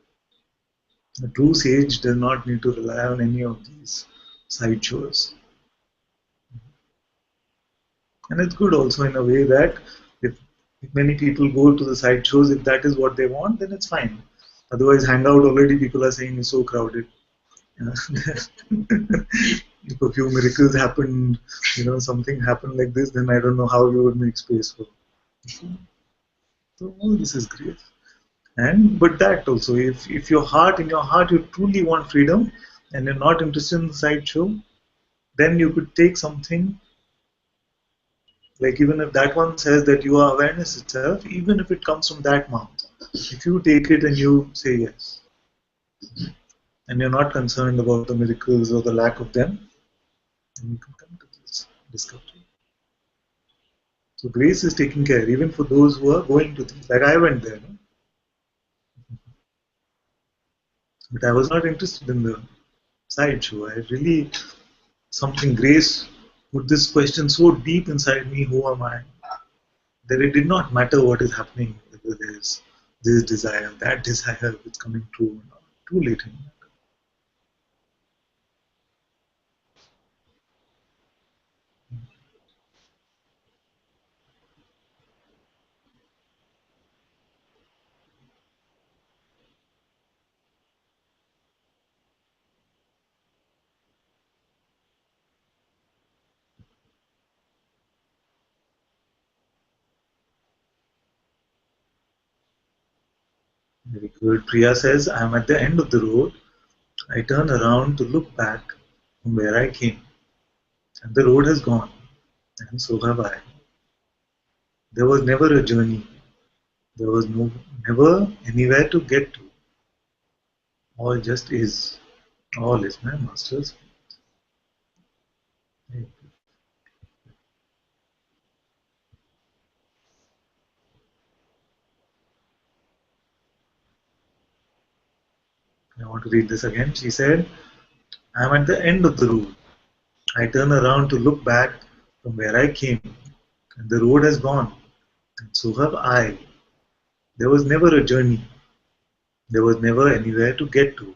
A true sage does not need to rely on any of these sideshows. And it's good also in a way that if many people go to the sideshows, if that is what they want, then it's fine. Otherwise, hangout already people are saying is so crowded. If a few miracles happened, something happened like this, then I don't know how you would make space for. So this is great. But that also, if in your heart you truly want freedom and you're not interested in the sideshow, then you could take something like even if that one says that you are awareness itself, even if it comes from that mouth, if you take it and you say yes, and you're not concerned about the miracles or the lack of them, then you can come to this discovery. So grace is taking care even for those who are going to things. Like I went there, no? But I was not interested in the sideshow. I really something grace put this question so deep inside me: who am I? That it did not matter what is happening, whether there's this desire, that desire, it's coming true or not. Too late in that. Very good. Priya says, I'm at the end of the road. I turn around to look back from where I came, and the road has gone, and so have I. There was never a journey. There was never anywhere to get to. All just is. All is my master's. I want to read this again. She said, I'm at the end of the road. I turn around to look back from where I came, and the road has gone, and so have I. There was never a journey. There was never anywhere to get to.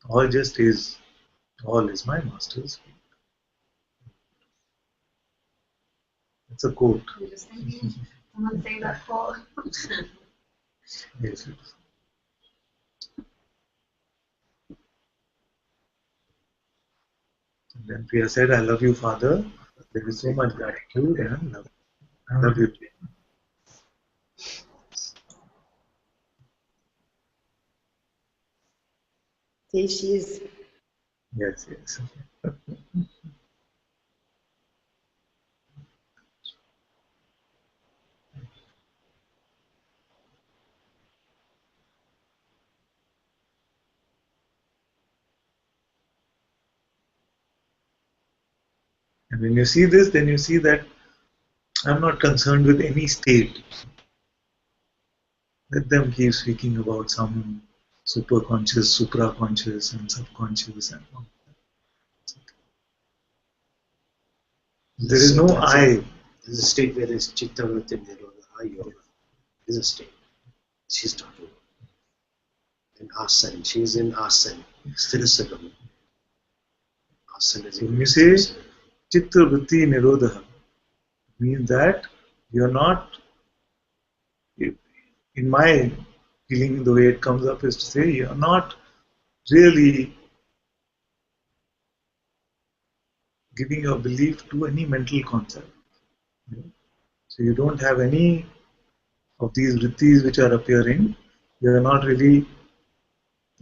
All just is. All is my master's. It's a quote. I'm just thinking, someone say that quote. Yes. And then Priya said, I love you, Father. There is so much gratitude and love. I love you. There she is. Yes, yes. And when you see this, then you see that I'm not concerned with any state. Let them keep speaking about some superconscious, supraconscious, and subconscious, and all. There is no I. There's a state where there's Chitta Vritti Nirodha Yoga. There's a state. She's talking about. In Asana. She's in Asana. Sthirasagam. Asana is When you say Chitta Vritti Nirodha, means that you're not, in my feeling, the way it comes up is to say you're not really giving your belief to any mental concept. So you don't have any of these vrittis which are appearing. You are not really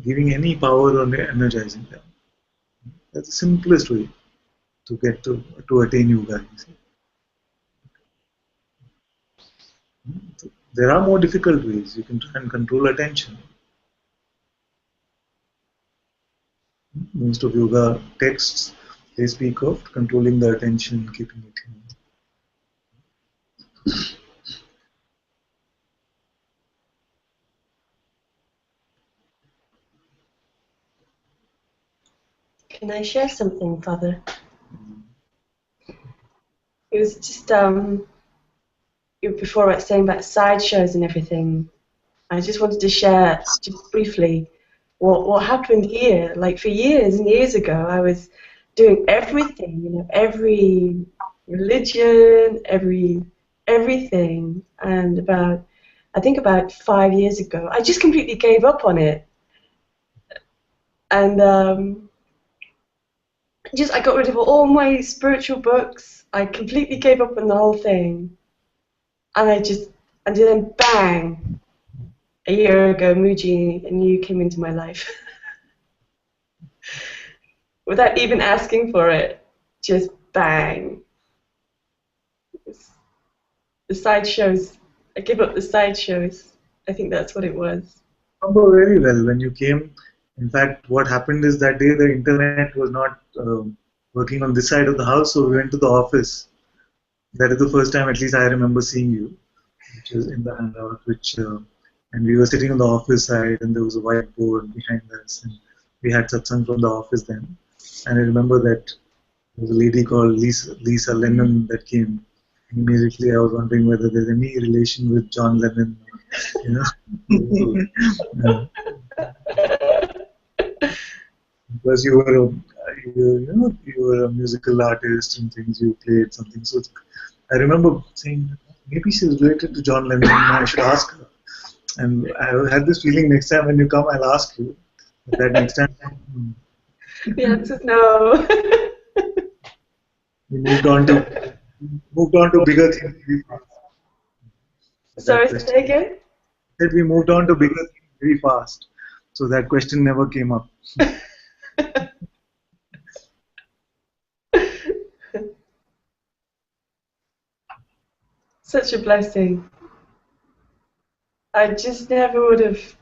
giving any power or energizing them. That's the simplest way to get to attain yoga. There are more difficult ways. You can try and control attention. Most of yoga texts, they speak of controlling the attention, keeping it in. Can I share something, Father? It was just before I was saying about sideshows and everything. I just wanted to share just briefly what happened here. Like for years and years ago, I was doing everything, you know, every religion, everything, and I think about 5 years ago, I just completely gave up on it, and I got rid of all my spiritual books. I completely gave up on the whole thing, and then bang, a year ago, Muji and you came into my life. Without even asking for it, just bang. The sideshows, I gave up the sideshows. I think that's what it was. I remember very well when you came. In fact, what happened is that day the internet was not working on this side of the house, so we went to the office. That is the first time, at least I remember seeing you, which was in the hangout, and we were sitting on the office side, and there was a whiteboard behind us, and we had satsang from the office then. And I remember that there was a lady called Lisa Lennon that came. Immediately, I was wondering whether there's any relation with John Lennon, you know. Because you were a musical artist and things, you played something. So I remember saying, maybe she's related to John Lennon, and I should ask her. And I had this feeling next time when you come, I'll ask you. But that next time, The answer is no. we moved on to bigger things very fast. Sorry, say again? That we moved on to bigger things very fast. So that question never came up. Such a blessing. I just never would have.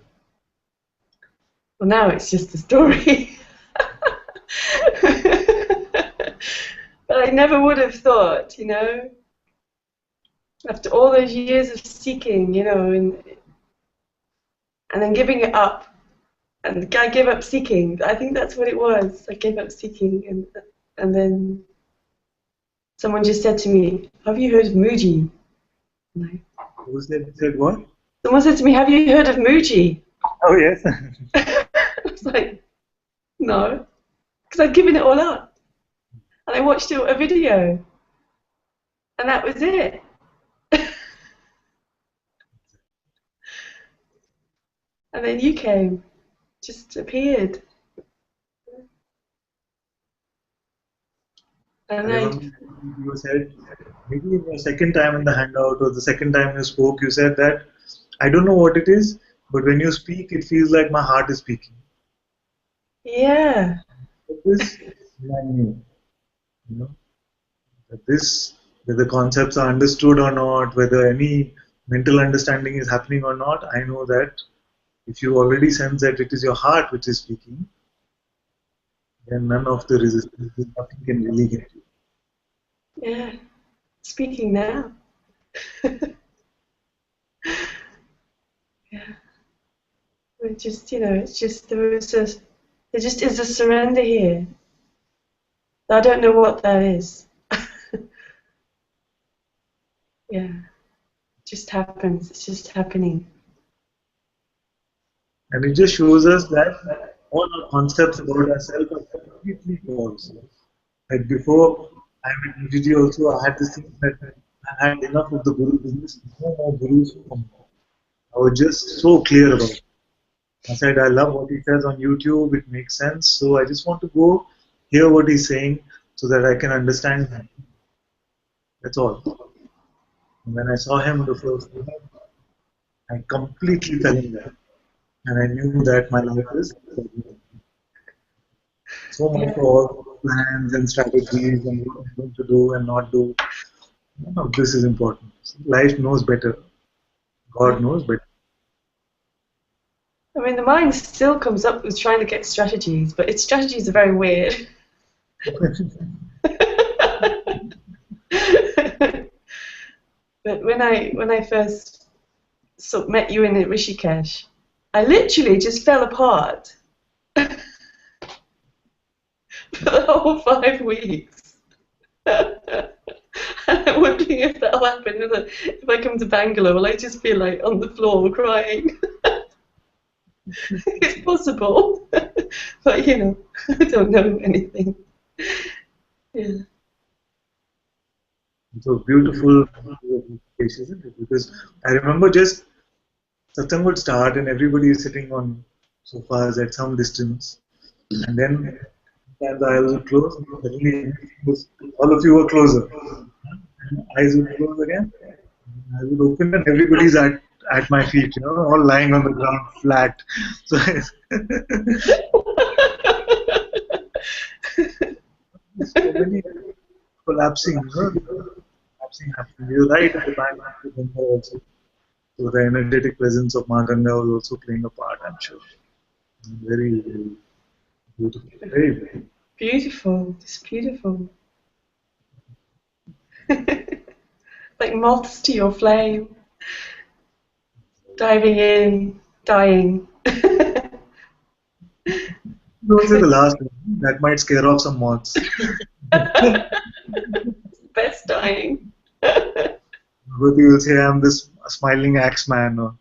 Well, now it's just a story. But I never would have thought, you know, after all those years of seeking, you know, and then giving it up. And I gave up seeking. I think that's what it was. I gave up seeking, and then someone just said to me, "Have you heard of Muji?" Who said what? Someone said to me, "Have you heard of Muji?" Oh yes. I was like, "No," because I'd given it all up, and I watched a video, and that was it. And then you came. Just appeared. And you said, maybe in your second time in the hangout or the second time you spoke, you said that, I don't know what it is, but when you speak, it feels like my heart is speaking. Yeah. But this I knew, you know, that this, whether concepts are understood or not, whether any mental understanding is happening or not, I know that if you already sense that it is your heart which is speaking, then none of the resistance, nothing can really get you. Yeah, speaking now. Yeah. It just, it's just there just is a surrender here. I don't know what that is. Yeah, it just happens. It's just happening. And it just shows us that all our concepts about ourselves are completely false. Like before I went to GG also, I had this thing that I had enough of the guru business, no more gurus for me. I was just so clear about it. I said, I love what he says on YouTube, it makes sense, so I just want to go hear what he's saying so that I can understand him. That's all. And when I saw him the first time, I completely fell in love. And I knew that my life is so much for all plans and strategies and what I'm going to do and not do. None of this is important. Life knows better. God knows better. I mean, the mind still comes up with trying to get strategies, but its strategies are very weird. But when I first met you in Rishikesh, I literally just fell apart for the whole 5 weeks. I'm wondering if that'll happen if I come to Bangalore. Will I just be like on the floor crying? It's possible, but I don't know anything. Yeah. So beautiful place, isn't it? Because I remember just Satsang would start and everybody is sitting on sofas at some distance. And then the eyes would close, and suddenly all of you were closer. Eyes would close again, eyes would open, and everybody's at my feet, all lying on the ground flat. So so many collapsing, collapsing happening. You're right at the back of the Ganga also. So the energetic presence of Ma Ganga was also playing a part, I'm sure. Very, very beautiful. Very, very. Beautiful, just beautiful. Like moths to your flame, diving in, dying. Don't say the last one. That might scare off some moths. Best dying. But you will say I'm this smiling axe man. Or,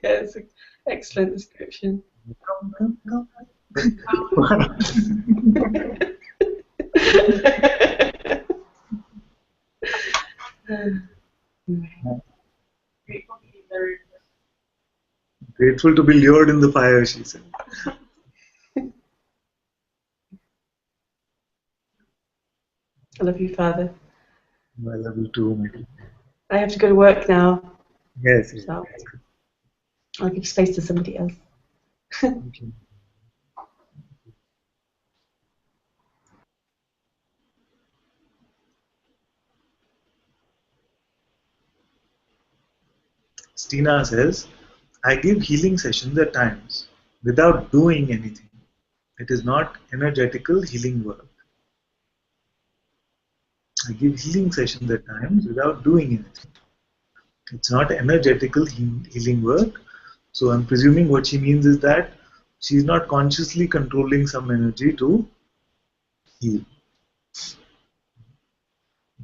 Yes, excellent description. come, come, come. Grateful to be lured in the fire, she said. I love you, Father. I love you too, maybe. I have to go to work now, Yes. so I'll give space to somebody else. Okay. Stina says, I give healing sessions at times without doing anything. It is not energetical healing work. I give healing sessions at times without doing anything. It's not energetical healing work. So I'm presuming what she means is that she's not consciously controlling some energy to heal.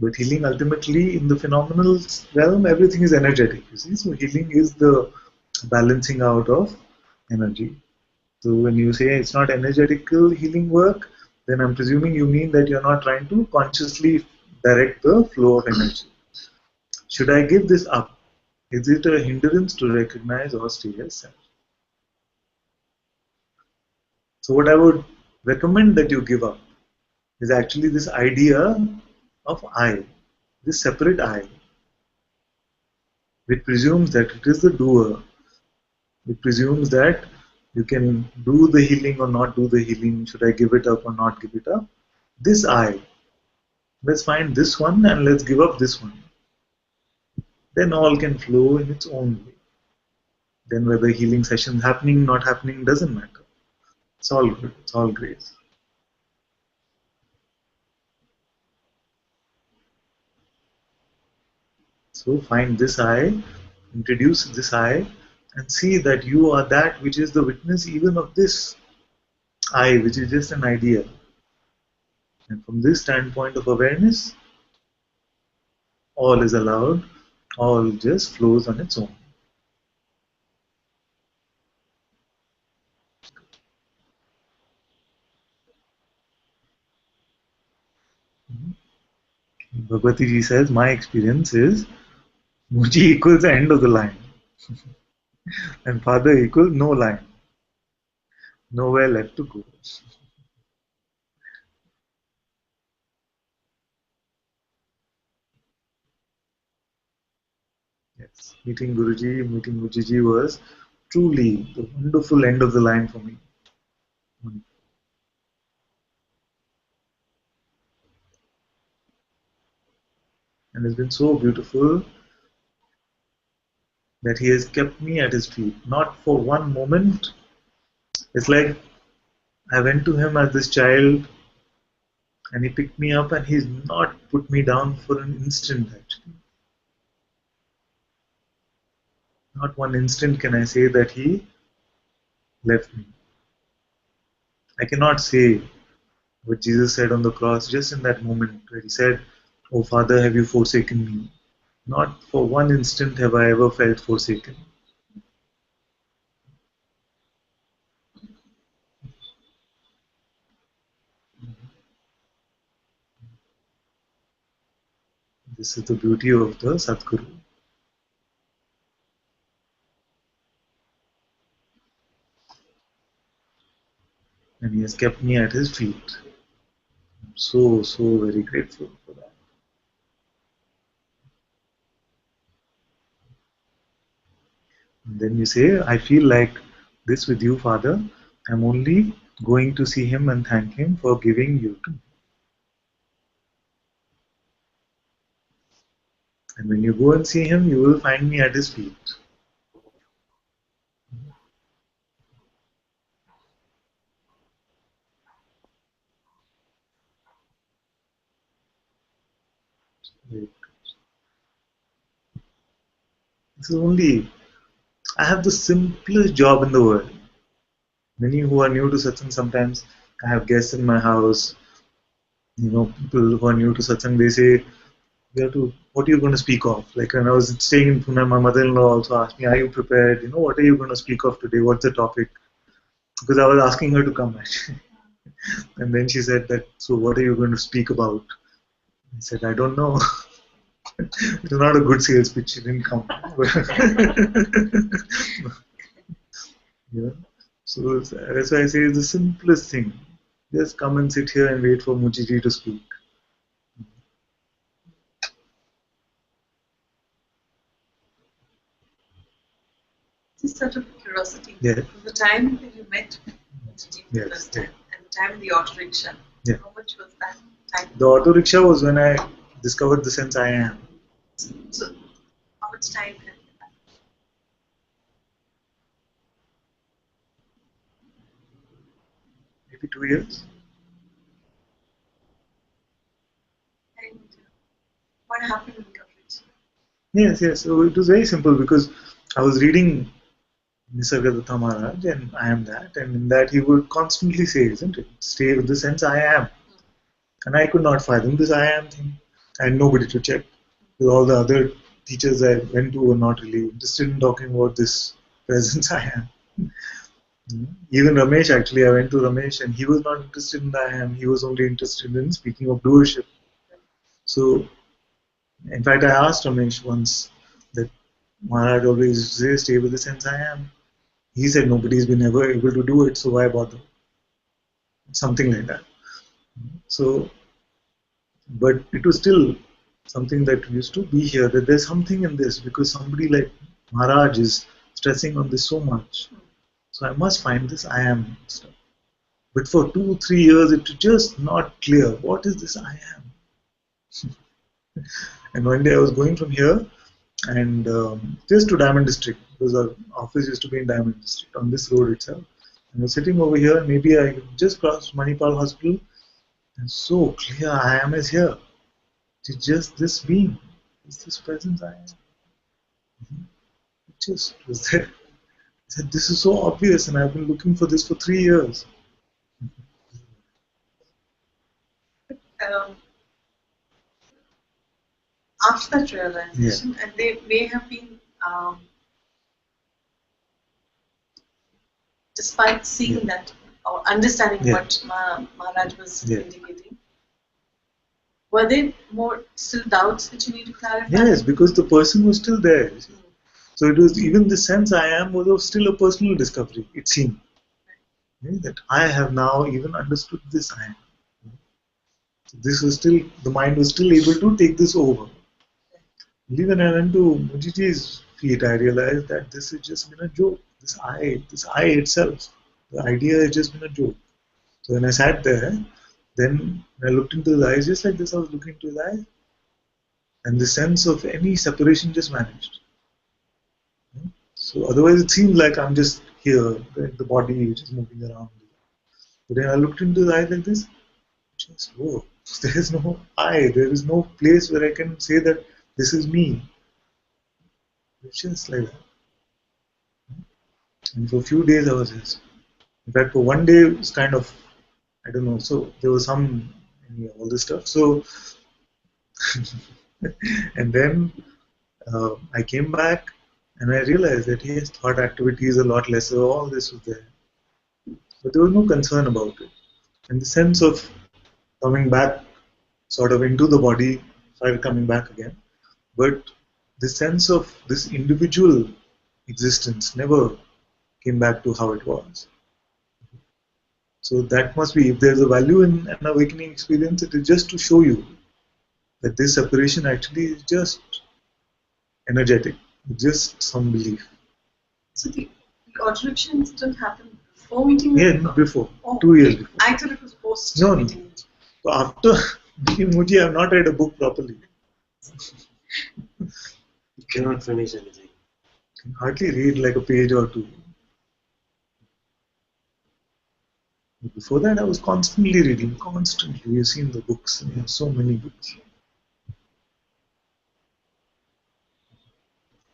But healing ultimately in the phenomenal realm, everything is energetic, you see. So healing is the balancing out of energy. So when you say it's not energetical healing work, then I'm presuming you mean that you're not trying to consciously direct the flow of energy. Should I give this up? Is it a hindrance to recognize or stay as self? So what I would recommend that you give up is actually this idea of I, this separate I, which presumes that it is the doer. It presumes that you can do the healing or not do the healing. Should I give it up or not give it up? This I. Let's find this one and let's give up this one. Then all can flow in its own way. Then whether healing sessions happening, not happening, doesn't matter. It's all good. It's all grace. So find this I, introduce this I, and see that you are that which is the witness even of this I, which is just an idea. And from this standpoint of awareness, all is allowed, all just flows on its own. Bhagavati ji says, my experience is Muji equals the end of the line, and Father equals no line, nowhere left to go. Yes, meeting Guruji, meeting Mujiji was truly the wonderful end of the line for me. And it's been so beautiful that he has kept me at his feet, not for one moment. It's like I went to him as this child and he picked me up and he's not put me down for an instant actually. Not one instant can I say that he left me. I cannot say what Jesus said on the cross just in that moment where he said, "Oh Father, have you forsaken me?" Not for one instant have I ever felt forsaken. This is the beauty of the Sadguru. And he has kept me at his feet. I'm so very grateful for that. And then you say, I feel like this with you, Father. I'm only going to see him and thank him for giving you to me. And when you go and see him, you will find me at his feet. This is only, I have the simplest job in the world. Many who are new to Satsang, sometimes I have guests in my house, people who are new to Satsang, they say, what are you going to speak of? Like when I was staying in Pune, my mother-in-law also asked me, are you prepared? What are you going to speak of today? What's the topic? Because I was asking her to come actually. And then she said that, so what are you going to speak about? I said, I don't know. It was not a good sales pitch. She didn't come. Yeah. So that's why I say it's the simplest thing. Just come and sit here and wait for Mujiji to speak. Just out of curiosity, Yeah. from the time that you met Mujiji the Yes, first time yeah. and the time in the auto rickshaw, Yeah. how much was that time? The auto rickshaw was when I discovered the sense I am. So, how much time had that? Maybe 2 years. And what happened in the auto rickshaw? Yes. So it was very simple because I was reading Nisargadatta Maharaj and I am that, and in that he would constantly say, isn't it? Stay with the sense I am. And I could not fathom this I am thing. I had nobody to check. With all the other teachers I went to were not really interested in talking about this presence I am. Even Ramesh, actually, I went to Ramesh and he was not interested in the I am. He was only interested in speaking of doership. So, in fact, I asked Ramesh once that Maharaj always says, stay with the sense I am. He said nobody's been ever able to do it, so why bother? Something like that. So, but it was still something that used to be here, that there's something in this because somebody like Maharaj is stressing on this so much. So I must find this I am stuff. But for 2-3 years, it was just not clear. What is this I am? And one day I was going from here and just to Diamond District, because our office used to be in Diamond District on this road itself. And I was sitting over here, maybe I just crossed Manipal Hospital, and so clear I am is here. It's just this being. Is this presence I am? It just was there. I said, this is so obvious, and I've been looking for this for 3 years. After that realization, and they may have been, despite seeing that or understanding what Maharaj was indicating, were there more still doubts that you need to clarify? Yes, because the person was still there. So it was even the sense I am was still a personal discovery, it seemed. That I have now even understood this I am. So this was still, the mind was still able to take this over. Only when I went to Mujiji's feet, I realized that this has just been a joke. This I itself, the idea has just been a joke. So when I sat there, then I looked into his eyes, just like this, I was looking into his eyes, and the sense of any separation just vanished. So otherwise it seemed like I'm just here, the body which is moving around. But when I looked into his eyes like this, just whoa, there is no I, there is no place where I can say that this is me. It's just like that. And for a few days I was just, in fact for one day it was kind of, I don't know, so there was all this stuff. So, and then I came back and I realized that yes, thought activity is a lot lesser, all this was there. But there was no concern about it. And the sense of coming back sort of into the body, started coming back again. But the sense of this individual existence never came back to how it was. So that must be, if there's a value in an awakening experience, it is just to show you that this separation actually is just energetic, just some belief. So the auto-rejection incident happened before meeting? Yeah, before, 2 years before. I thought it was post meeting. So after meeting Muji, I have not read a book properly. You cannot finish anything. You can hardly read like a page or two. Before that, I was constantly reading, constantly. You've seen the books, you have so many books.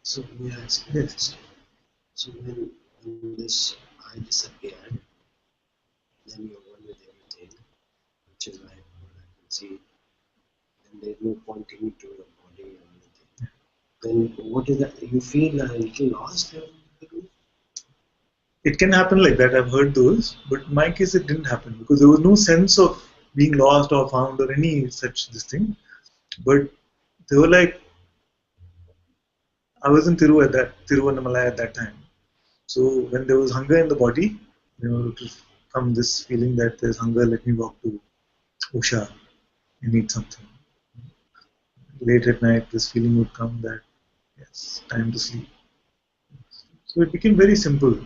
So, yes. So when this I disappeared, then you're one with everything, which is like what I can see. And there's no pointing to your body or anything. Then what is that? You feel a little lost? It can happen like that, I've heard those, but in my case it didn't happen because there was no sense of being lost or found or any such this thing. But they were like, I was in Tiruvannamalai at that time. So when there was hunger in the body, it would come this feeling that there's hunger, let me walk to Usha and eat something. Late at night, this feeling would come that, yes, time to sleep. So it became very simple.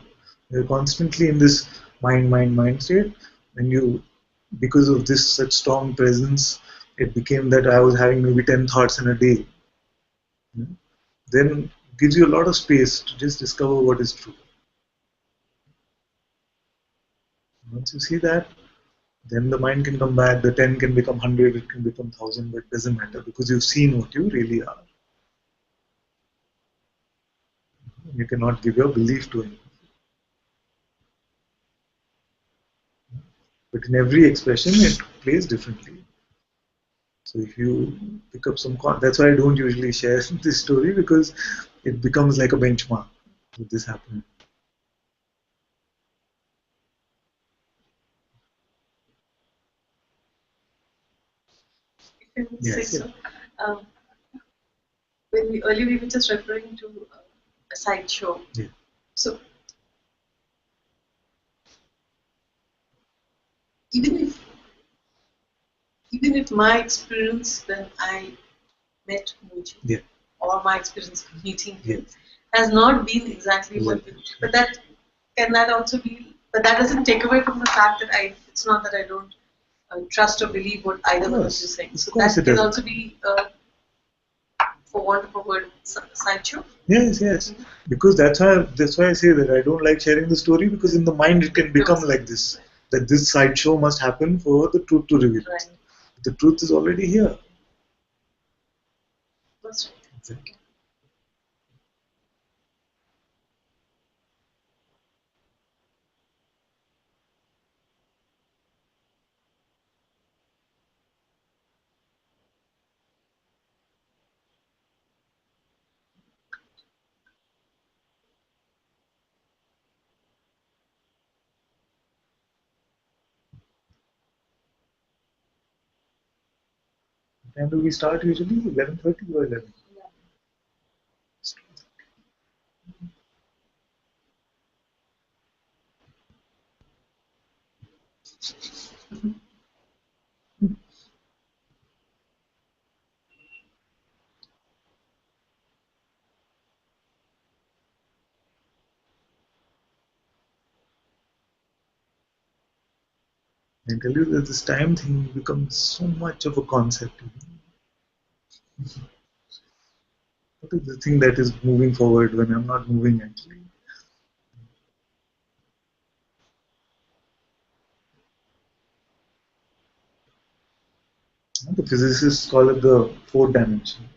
You're constantly in this mind state. And you, because of this such strong presence, it became that I was having maybe 10 thoughts in a day. Then it gives you a lot of space to just discover what is true. Once you see that, then the mind can come back, the 10 can become 100, it can become 1000, but it doesn't matter because you've seen what you really are. You cannot give your belief to anyone. But in every expression, it plays differently. So if you pick up some, that's why I don't usually share this story because it becomes like a benchmark with this happening. Yes. Say so. When earlier we were just referring to a sideshow. Yeah. So even if my experience when I met Muji or my experience of meeting him has not been exactly what we, but that also be, but that doesn't take away from the fact that it's not that I don't trust or believe what either one of you is saying. So that can also be, for want of a word, sideshow. Yes. Mm-hmm. Because that's why I say that I don't like sharing the story because in the mind it can become like this, that this sideshow must happen for the truth to reveal. Right. The truth is already here. That's right. Exactly. What time do we start usually? 11:30 or 11? I tell you that this time thing becomes so much of a concept. What is the thing that is moving forward when I'm not moving actually? The physicists call it the fourth dimension.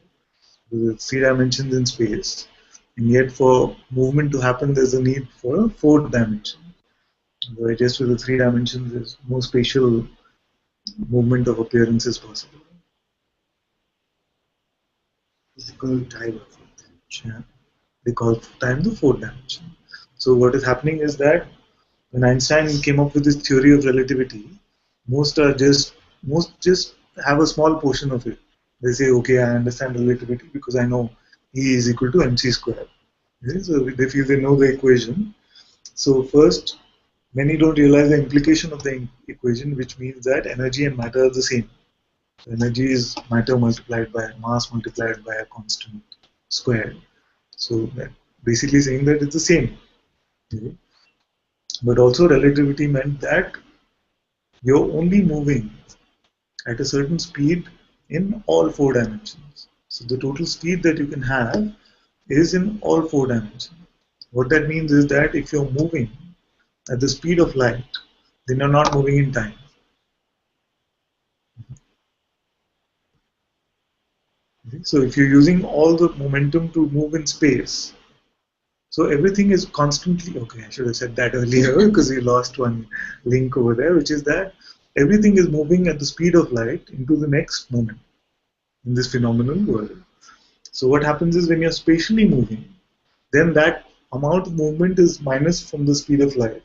There's three dimensions in space, and yet for movement to happen, there's a need for a fourth dimension. The idea with the three dimensions is more spatial movement of appearance is possible. They call time a fourth dimension. Yeah. They call time the fourth dimension. So what is happening is that when Einstein came up with this theory of relativity, most just have a small portion of it. They say, okay, I understand relativity because I know E is equal to mc squared. Okay, so they feel they know the equation. So first, many don't realize the implication of the equation, which means that energy and matter are the same. So energy is matter multiplied by mass multiplied by a constant squared. So that basically saying that it's the same. Okay. But also relativity meant that you're only moving at a certain speed in all four dimensions. So the total speed that you can have is in all four dimensions. What that means is that if you're moving at the speed of light, then you're not moving in time. Okay? So if you're using all the momentum to move in space, so everything is constantly, okay, I should have said that earlier because we lost one link over there, which is that everything is moving at the speed of light into the next moment in this phenomenal world. So what happens is when you're spatially moving, then that amount of movement is minus from the speed of light,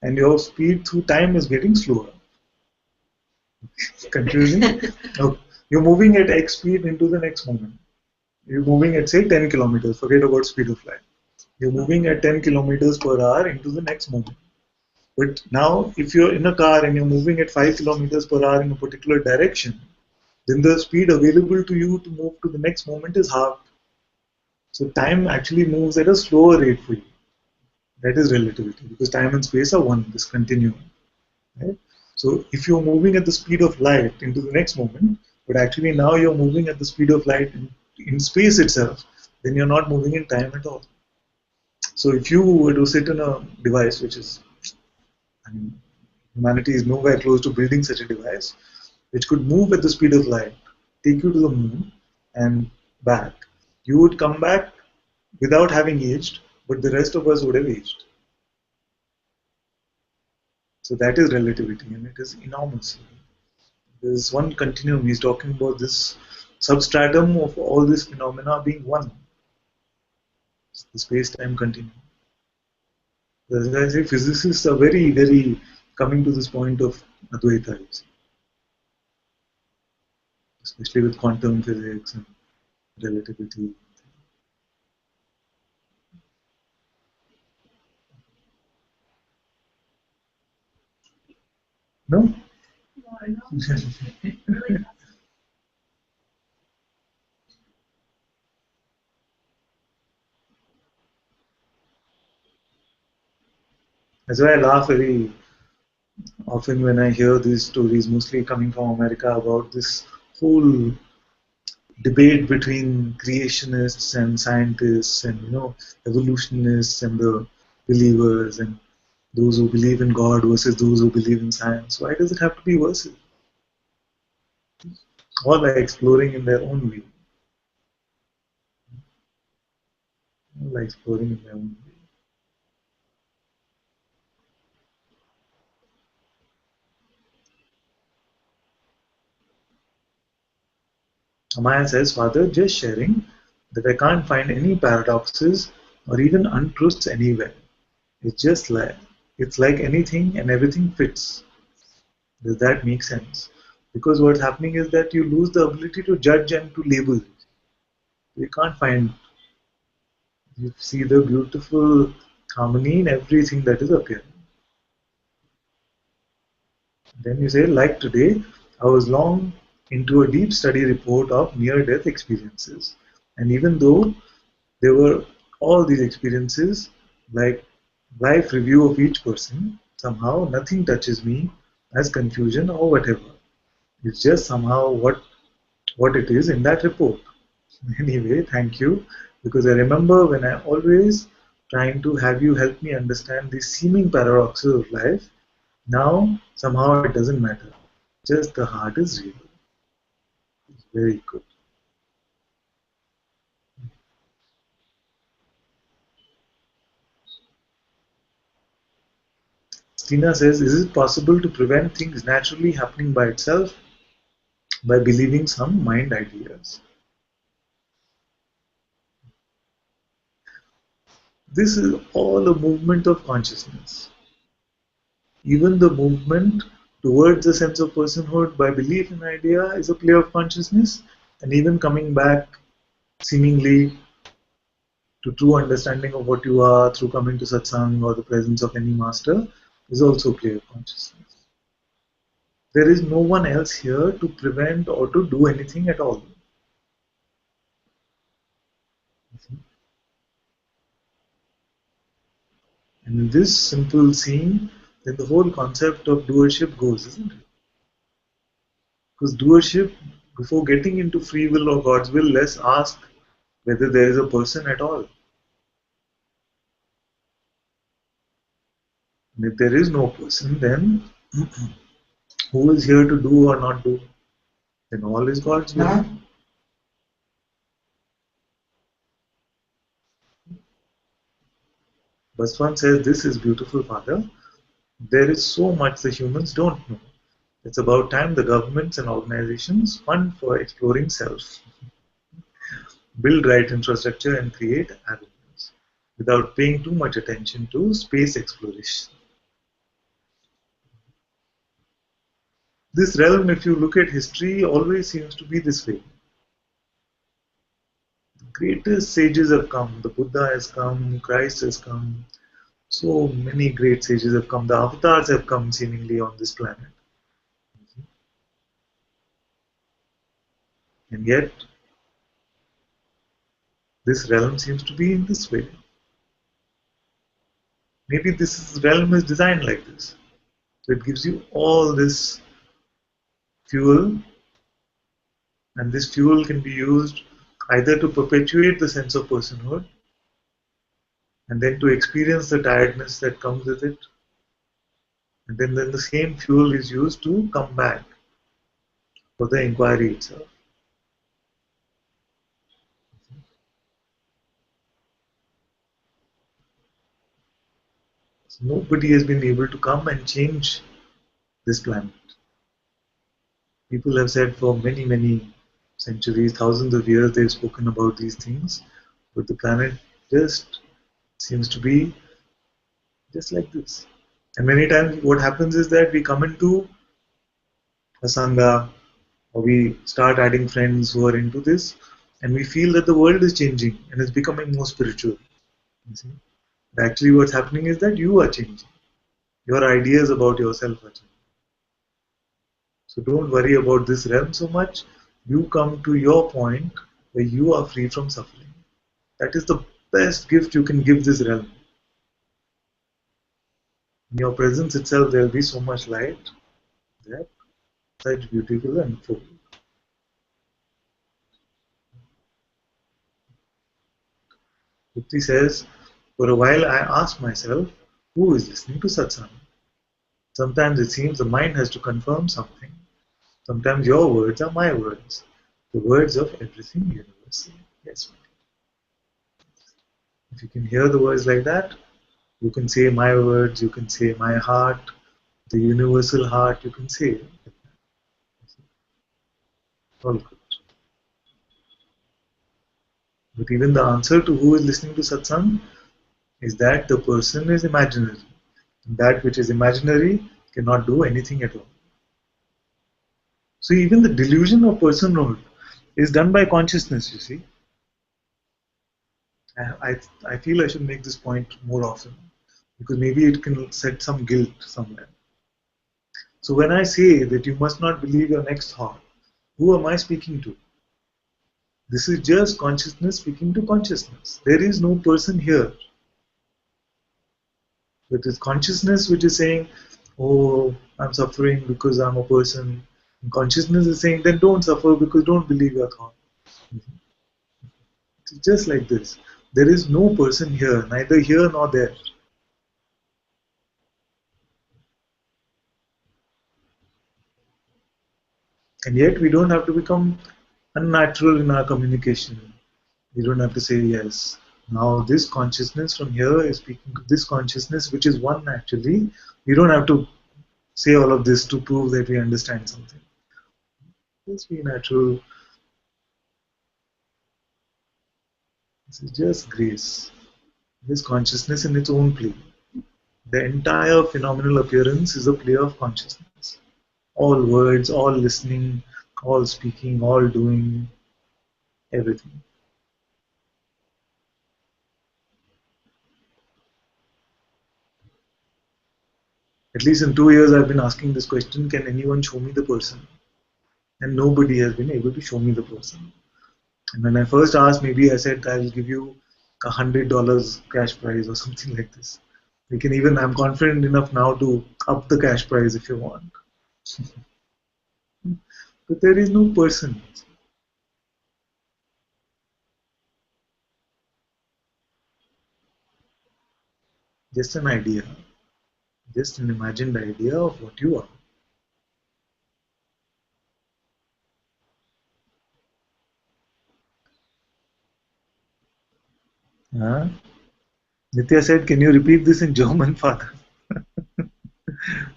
and your speed through time is getting slower. Confusing? Okay. You're moving at x speed into the next moment. You're moving at say 10 kilometers, forget about speed of light. You're moving at 10 kilometers per hour into the next moment. But now, if you're in a car and you're moving at 5 kilometers per hour in a particular direction, then the speed available to you to move to the next moment is half. So time actually moves at a slower rate for you. That is relativity because time and space are one, this continuum. Right? So if you're moving at the speed of light into the next moment, but actually now you're moving at the speed of light in space itself, then you're not moving in time at all. So if you were to sit in a device, which is, I mean, humanity is nowhere close to building such a device, which could move at the speed of light, take you to the moon and back, you would come back without having aged, but the rest of us would have aged. So that is relativity, and it is enormous. There's one continuum. He's talking about this substratum of all these phenomena being one. It's the space-time continuum. As I say, physicists are very, very coming to this point of Advaita, especially with quantum physics and relativity. No? That's why I laugh very often when I hear these stories, mostly coming from America, about this whole debate between creationists and scientists and evolutionists and the believers and those who believe in God versus those who believe in science. Why does it have to be versus? All are exploring in their own way. like exploring in my own way. Amaya says, Father, just sharing that I can't find any paradoxes or even untruths anywhere. It's just like anything and everything fits. Does that make sense? Because what's happening is that you lose the ability to judge and to label. You can't find, you see the beautiful harmony in everything that is appearing. Then you say, like today, I was long into a deep study report of near death experiences. And even though there were all these experiences, like life review of each person, somehow nothing touches me as confusion or whatever. It's just somehow what it is in that report. Anyway, thank you, because I remember when I always trying to have you help me understand the seeming paradoxes of life. Now somehow it doesn't matter. Just the heart is real. It's very good. Tina says, is it possible to prevent things naturally happening by itself by believing some mind ideas? This is all a movement of consciousness. Even the movement towards a sense of personhood by belief in idea is a play of consciousness, and even coming back seemingly to true understanding of what you are through coming to satsang or the presence of any master is also a play of consciousness. There is no one else here to prevent or to do anything at all. And in this simple seeing, then the whole concept of doership goes, isn't it? Because doership, before getting into free will or God's will, let's ask whether there is a person at all. And if there is no person, then who is here to do or not do? Then all is God's will. Baswan says, this is beautiful, Father. There is so much the humans don't know. It's about time the governments and organizations fund for exploring self, build right infrastructure and create avenues without paying too much attention to space exploration. This realm, if you look at history, always seems to be this way. The greatest sages have come, the Buddha has come, Christ has come, so many great sages have come, the avatars have come seemingly on this planet. And yet, this realm seems to be in this way. Maybe this realm is designed like this. So it gives you all this fuel, and this fuel can be used either to perpetuate the sense of personhood and then to experience the tiredness that comes with it. And then the same fuel is used to come back for the inquiry itself. So nobody has been able to come and change this planet. People have said for many, many centuries, thousands of years, they've spoken about these things, but the planet just seems to be just like this. And many times what happens is that we come into a sangha or we start adding friends who are into this and we feel that the world is changing and it's becoming more spiritual. You see? But actually what's happening is that you are changing. Your ideas about yourself are changing. So don't worry about this realm so much. You come to your point where you are free from suffering. That is the best gift you can give this realm. In your presence itself, there will be so much light that such beautiful and full. Trupti says, for a while I asked myself, who is listening to satsang? Sometimes it seems the mind has to confirm something. Sometimes your words are my words, the words of everything universal. Yes, If you can hear the words like that, you can say my words, you can say my heart, the universal heart, you can say it. All good. But even the answer to who is listening to satsang is that the person is imaginary. And that which is imaginary cannot do anything at all. So even the delusion of personhood is done by consciousness, you see. I feel I should make this point more often because maybe it can set some guilt somewhere. So when I say that you must not believe your next thought, who am I speaking to? This is just consciousness speaking to consciousness. There is no person here. It is consciousness which is saying, oh, I'm suffering because I'm a person. And consciousness is saying, then don't suffer because don't believe your thought. It's just like this. There is no person here, neither here nor there. And yet we don't have to become unnatural in our communication. We don't have to say yes. Now this consciousness from here is speaking to this consciousness which is one actually. We don't have to say all of this to prove that we understand something. Just be natural. This is just grace. This consciousness in its own play. The entire phenomenal appearance is a play of consciousness. All words, all listening, all speaking, all doing, everything. At least in 2 years I've been asking this question, can anyone show me the person? And nobody has been able to show me the person. And when I first asked, maybe I said I'll give you $100 cash prize or something like this. We can even, I'm confident enough now to up the cash prize if you want. But there is no person. Just an idea. Just an imagined idea of what you are. Huh? Nitya said, can you repeat this in German, Father?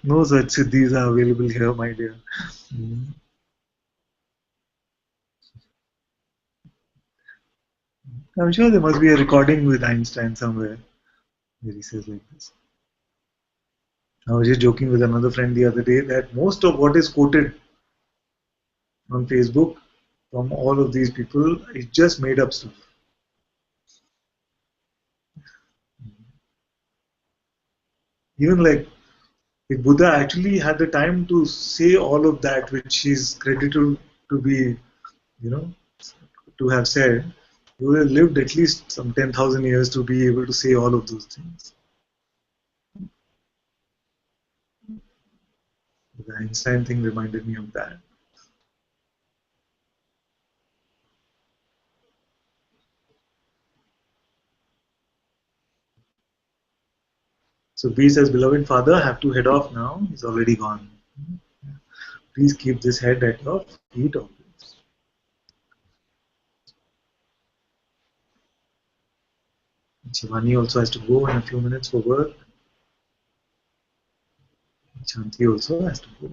No such siddhis are available here, my dear. I'm sure there must be a recording with Einstein somewhere where he says like this. I was just joking with another friend the other day that most of what is quoted on Facebook from all of these people is just made up stuff. Even like if Buddha actually had the time to say all of that which he's credited to be, to have said, he would have lived at least some 10,000 years to be able to say all of those things. The Einstein thing reminded me of that. So B says, beloved father, I have to head off now. He's already gone. Please keep this head at your feet always. Shivani also has to go in a few minutes for work. Shanti also has to go.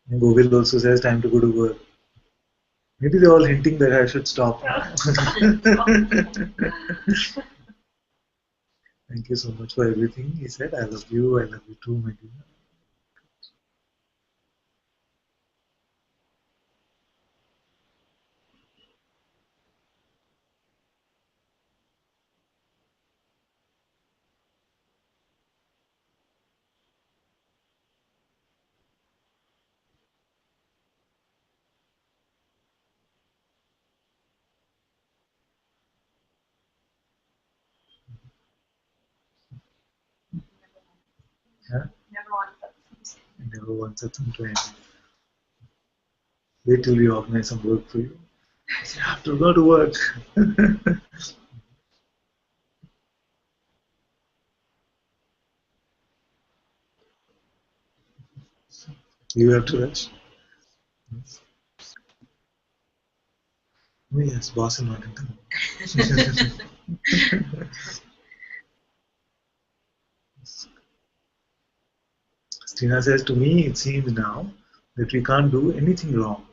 And Govil also says time to go to work. Maybe they're all hinting that I should stop. Thank you so much for everything. He said, I love you too, my dear. Yeah? Never want something to end. Wait till we organize some work for you. You have to go to work. You have to rush. Oh yes, boss is not in town. Stina says, to me it seems now that we can't do anything wrong,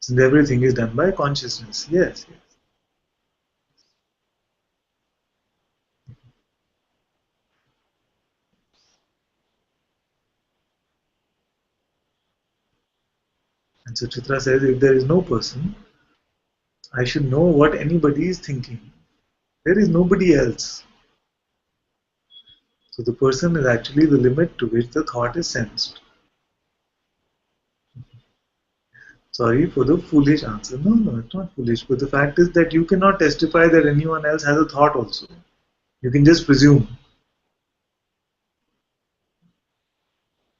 since everything is done by consciousness. Yes, yes. And so Chitra says, if there is no person, I should know what anybody is thinking. There is nobody else. So the person is actually the limit to which the thought is sensed. Sorry for the foolish answer. No, no, it's not foolish. But the fact is that you cannot testify that anyone else has a thought also. You can just presume.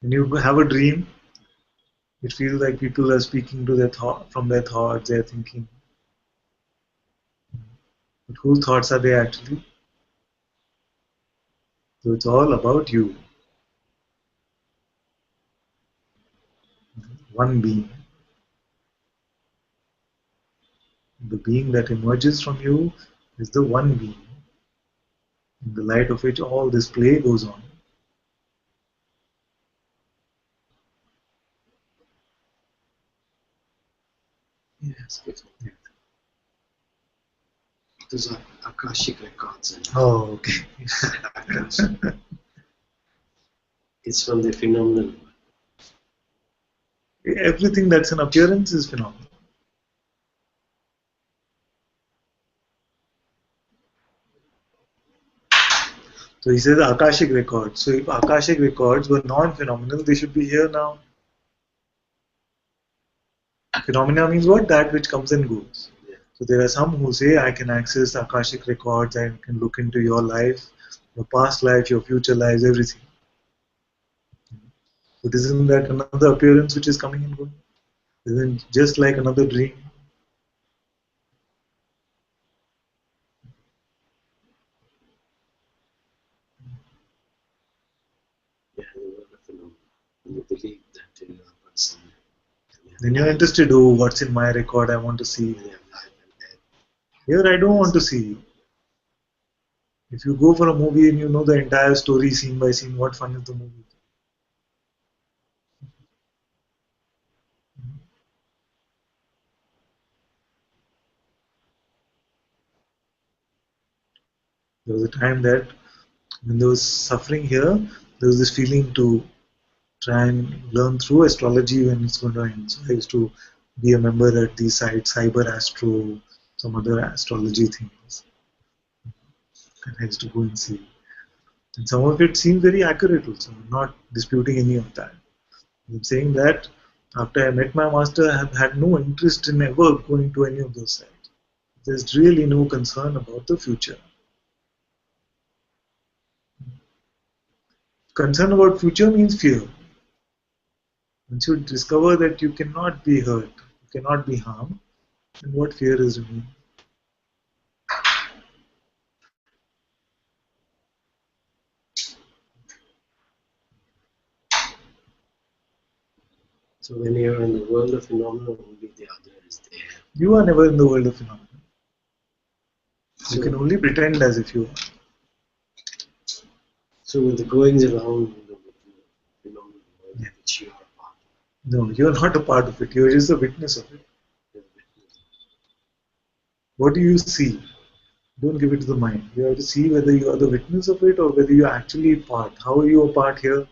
When you have a dream, it feels like people are speaking to their thought from their thoughts, they're thinking. But whose thoughts are they actually? So it's all about you. One being. The being that emerges from you is the one being, in the light of which all this play goes on. Yes. Yeah. Those are Akashic records. Oh, okay. It's from the phenomenal. Everything that's an appearance is phenomenal. So he says Akashic records. So if Akashic records were non-phenomenal, they should be here now. Phenomena means what? That which comes and goes. Yeah. So there are some who say, I can access Akashic records, I can look into your life, your past life, your future lives, everything. But isn't that another appearance which is coming and going? Isn't it just like another dream? Yeah, the world of phenomenon. And you believe that you are a person. Then you're interested, oh, what's in my record, I want to see. You have life and death. Here I don't want to see. If you go for a movie and you know the entire story scene by scene, what fun is the movie? There was a time that when there was suffering here, there was this feeling to try and learn through astrology when it's going to end. So I used to be a member at these sites, Cyber Astro, some other astrology things. And I used to go and see. And some of it seemed very accurate also. I'm not disputing any of that. I'm saying that after I met my master, I have had no interest in ever going to any of those sites. There's really no concern about the future. Concern about future means fear. Once you discover that you cannot be hurt, you cannot be harmed, then what fear is remaining? So when you're in the world of phenomena, only the other is there. You are never in the world of phenomena. So, You can only pretend as if you are. so with the goings around the phenomenal world, Yeah. which you are a part No, you are not a part of it. You are just a witness of it. of. What do you see? Don't give it to the mind. You have to see whether you are the witness of it or whether you are actually part. How are you a part here?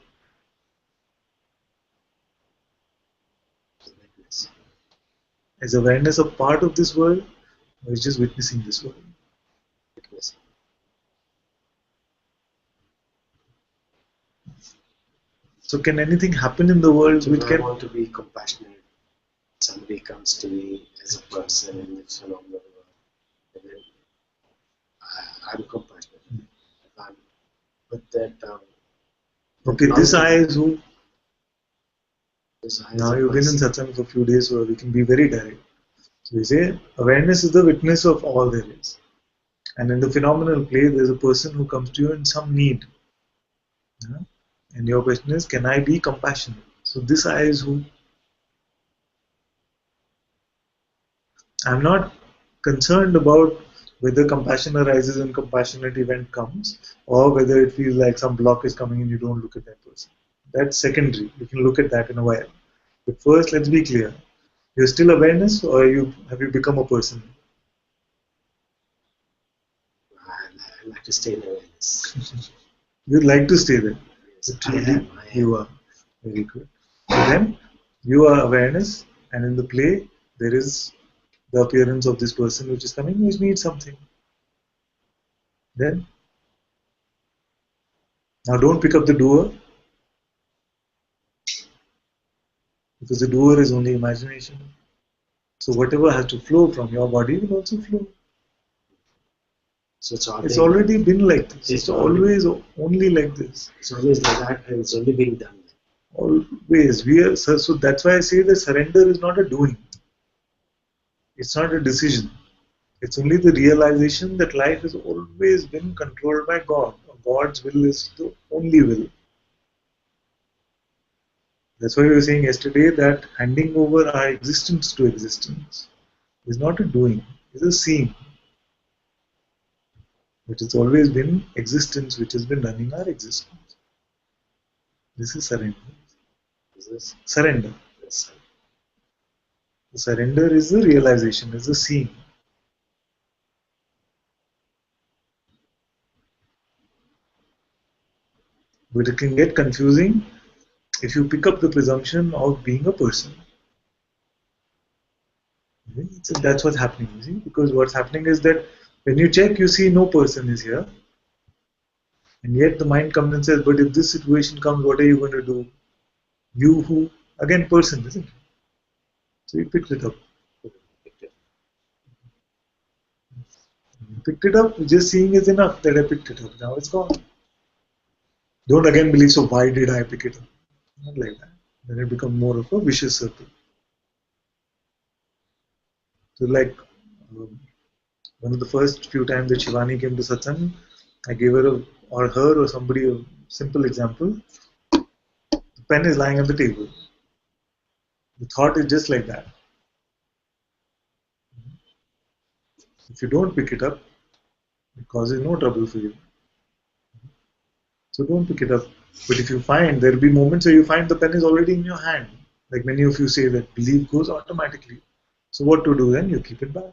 The witness. Is awareness a part of this world or is just witnessing this world? Witness. So can anything happen in the world So which I can... want to be compassionate. Somebody comes to me as a person in this phenomenal world, and then I'm compassionate. But that Okay, this I is who? this I Now as a you've been in person. satsang for a few days, so we can be very direct. So we say awareness is the witness of all there is. And in the phenomenal play, there's a person who comes to you in some need. Yeah? And your question is, can I be compassionate? So this I is who? I'm not concerned about whether compassion arises and compassionate event comes, or whether it feels like some block is coming and you don't look at that person. That's secondary. You can look at that in a while. But first, let's be clear. You're still awareness, or have you become a person? I like to stay in awareness. You'd like to stay there. Yes, I am. You are. Very good. So then, you are awareness, and in the play, there is the appearance of this person which is coming, which needs something. Then, now don't pick up the doer, because the doer is only imagination. So whatever has to flow from your body will also flow. So it's already been like this. It's always only like this. It's always like that, and it's only being done. Always. So that's why I say that surrender is not a doing. It's not a decision. It's only the realization that life has always been controlled by God. God's will is the only will. That's why we were saying yesterday that handing over our existence to existence is not a doing, it's a seeing. But it's always been existence which has been running our existence. This is surrender. This is surrender. Yes. The surrender is the realization, is the seeing. But it can get confusing if you pick up the presumption of being a person. So that's what's happening, you see? Because what's happening is that when you check, you see no person is here. And yet the mind comes and says, but if this situation comes, what are you going to do? You who? Again, person, isn't it? So you picked it up. You picked it up, just seeing is enough that I picked it up. Now it's gone. Don't again believe, so why did I pick it up? Not like that. Then it becomes more of a vicious circle. So like one of the first few times that Shivani came to Satsang, I gave her or somebody a simple example. The pen is lying on the table. The thought is just like that. If you don't pick it up, it causes no trouble for you. So don't pick it up. But if you find, there will be moments where you find the pen is already in your hand. Like many of you say that belief goes automatically. So what to do then? You keep it back.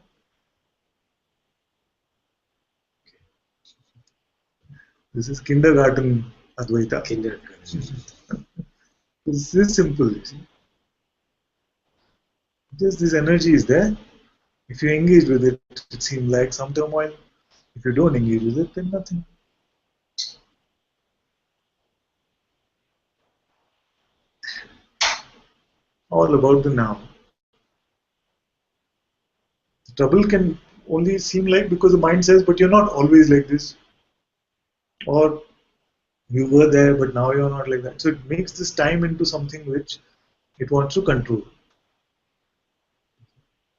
This is kindergarten Advaita. Kindergarten. This is simple, you see. Just this energy is there. If you engage with it, it seems like some turmoil. If you don't engage with it, then nothing. All about the now. The trouble can only seem like because the mind says, but you're not always like this. Or you were there, but now you're not like that. So it makes this time into something which it wants to control.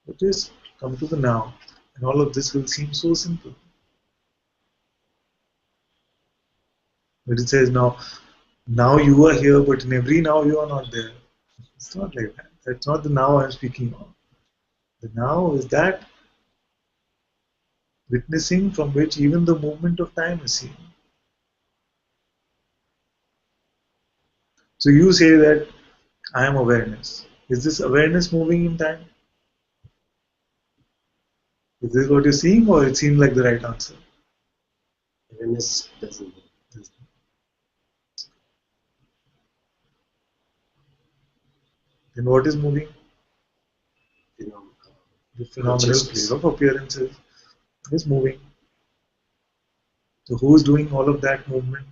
But just come to the now, and all of this will seem so simple. But it says now you are here, but in every now you are not there. It's not like that. That's not the now I'm speaking of. The now is that witnessing from which even the movement of time is seen. So you say that I am awareness. Is this awareness moving in time? Is this what you're seeing, or it seems like the right answer? Awareness doesn't move. Then what is moving? The phenomenal play of appearances is moving. So who is doing all of that movement?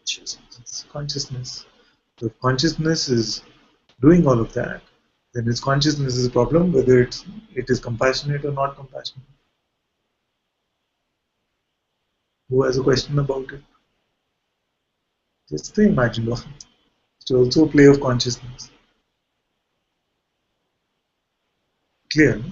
Consciousness. Consciousness. So if consciousness is doing all of that, then its consciousness is a problem, whether it is compassionate or not compassionate. Who has a question about it? Just the imagined one. It's also a play of consciousness. Clear? No?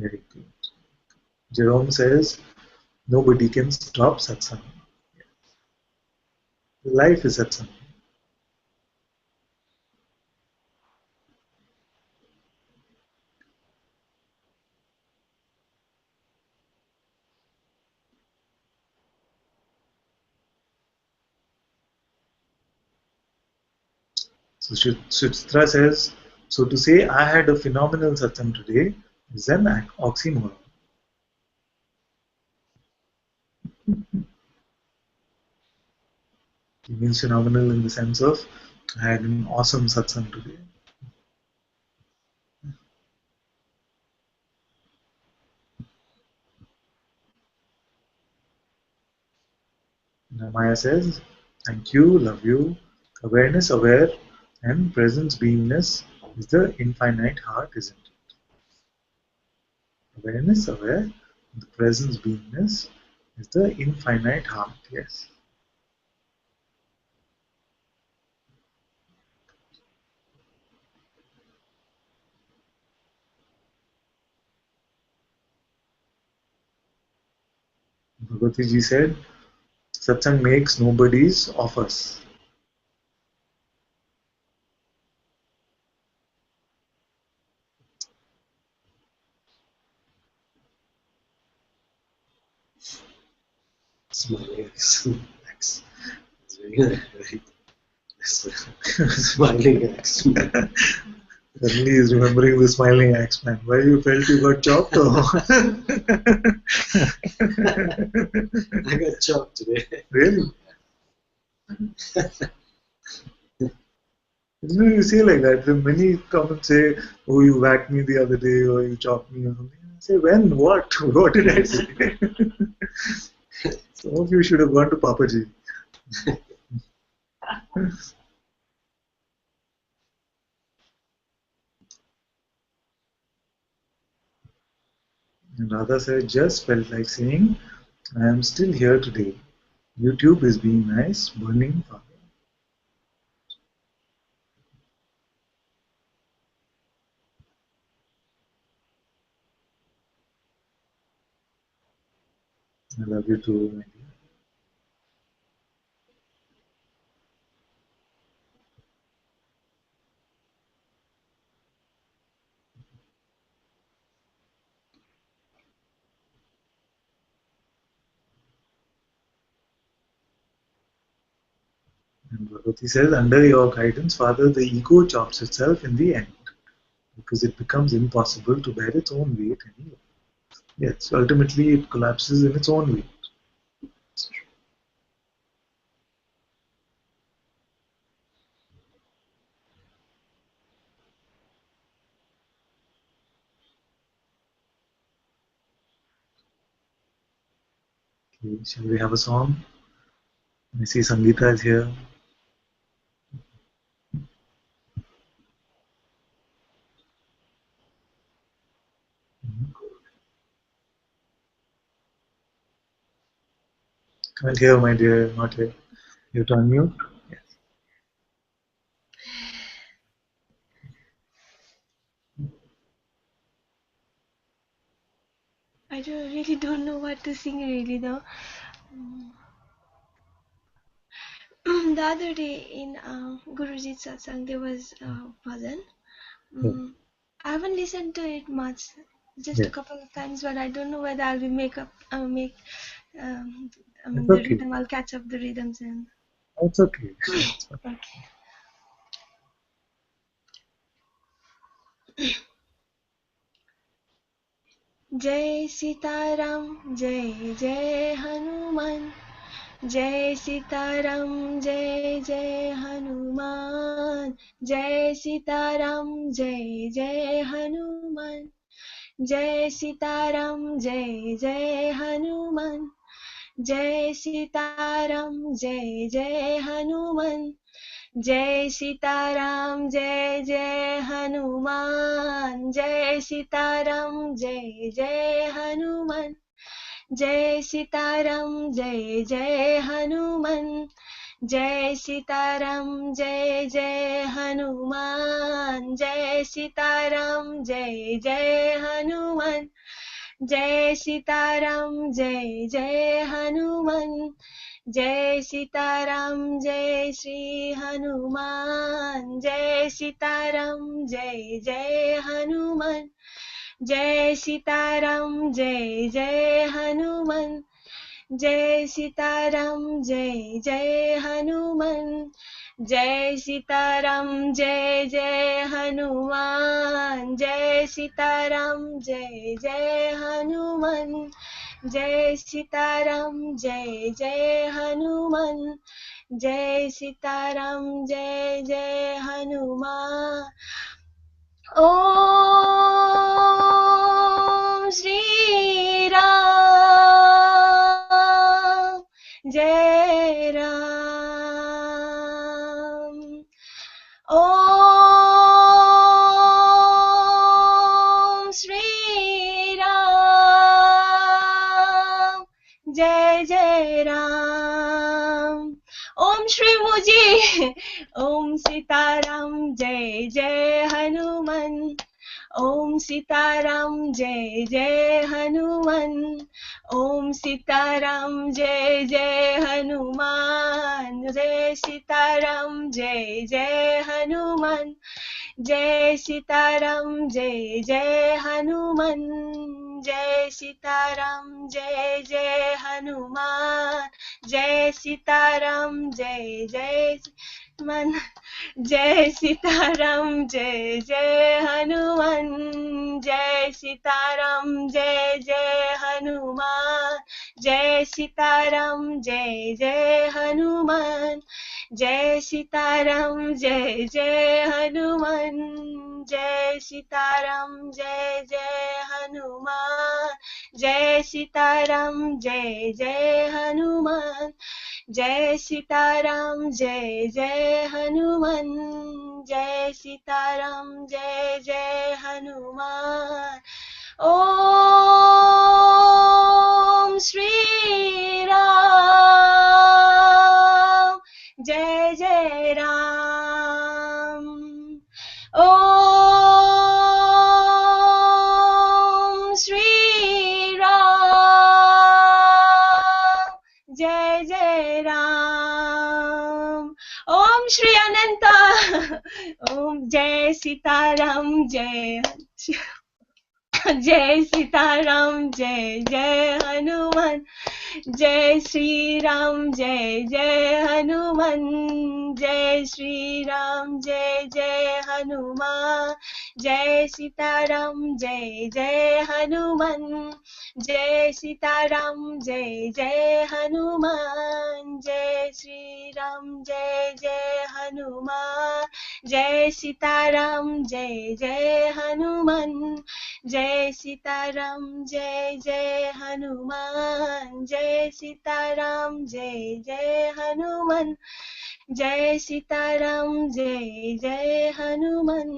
Very good. Jerome says, nobody can stop satsang. Life is satsang. So Suchitra says, so to say I had a phenomenal satsang today is an oxymoron. It means phenomenal in the sense of I had an awesome satsang today. Maya says, thank you, love you. Awareness, aware, and presence beingness is the infinite heart, isn't it? Awareness, aware, the presence beingness is the infinite heart, yes. Bhagavati ji said, Satsang makes nobodies of us. Smiling X. X. It's very good, right? Smiling X. Suddenly he's remembering the smiling axe man. Why you felt you got chopped? I got chopped today. Really? You say like that. Then many come and say, oh, you whacked me the other day or you chopped me or something. I say, when? What? What did I say? Some of you should have gone to Papaji. And Radha said, just felt like saying, I am still here today. YouTube is being nice, burning fire. I love you too, my dear. And Bhagavati says, under your guidance, Father, the ego chops itself in the end because it becomes impossible to bear its own weight anymore. Yes, ultimately it collapses in its own weight. Okay, shall we have a song? I see Sangeeta is here. Can't hear, my dear, not here. You have to unmute. Yes. I really don't know what to sing really though. The other day in Guruji's Satsang there was bhajan. I haven't listened to it much, just a couple of times, but I don't know whether I'll be the okay. rhythm. I'll catch up the rhythms and. It's okay. Okay. जय सीताराम जय जय हनुमान जय सीताराम जय जय हनुमान जय सीताराम जय जय हनुमान जय सीताराम जय जय हनुमान जय सीताराम जय जय हनुमान जय सीताराम जय जय हनुमान जय सीताराम जय जय हनुमान जय सीताराम जय जय हनुमान जय सीताराम जय जय हनुमान जय सीताराम जय जय हनुमान जय सीताराम जय जय हनुमान, जय सीताराम जय श्री हनुमान, जय सीताराम जय जय हनुमान, जय सीताराम जय जय हनुमान, जय सीताराम जय जय हनुमान, जय सीताराम जय जय हनुमान, जय सीताराम जय जय हनुमान, जय सीताराम जय जय हनुमान, जय सीताराम जय जय हनुमान। ओम श्री राम जय राम, ओम श्री राम जय जय राम। ओम श्री मुझे, ओम सीताराम जय जय हनुमान, ओम सीताराम जय जय हनुमान, ओम सीताराम जय जय हनुमान, जय सीताराम जय जय हनुमान, जय सीताराम जय जय हनुमान, जय सीताराम जय जय हनुमान, जय सीताराम जय जय हनुमान, जय सीताराम जय जय हनुमान, जय सीताराम जय जय हनुमान, जय सीताराम जय जय हनुमान, जय सीताराम जय जय हनुमान, जय सीताराम जय जय हनुमान, जय सीताराम जय जय हनुमान, जय सीताराम जय जय हनुमान, जय सीताराम जय जय हनुमान। ओम श्री राम जय जय राम, ओम श्री राम जय जय राम। ओम श्री अनंता, ओम जय सीताराम जय जय सीताराम जय जय हनुमान, जय श्री राम जय जय हनुमान, जय श्री राम जय जय हनुमान, जय सीताराम जय जय हनुमान, जय सीताराम जय जय हनुमान, जय श्री राम जय जय हनुमान, जय सीताराम जय जय हनुमान, जय सीताराम जय जय हनुमान, जय सीताराम जय जय हनुमान, जय सीताराम जय जय हनुमान,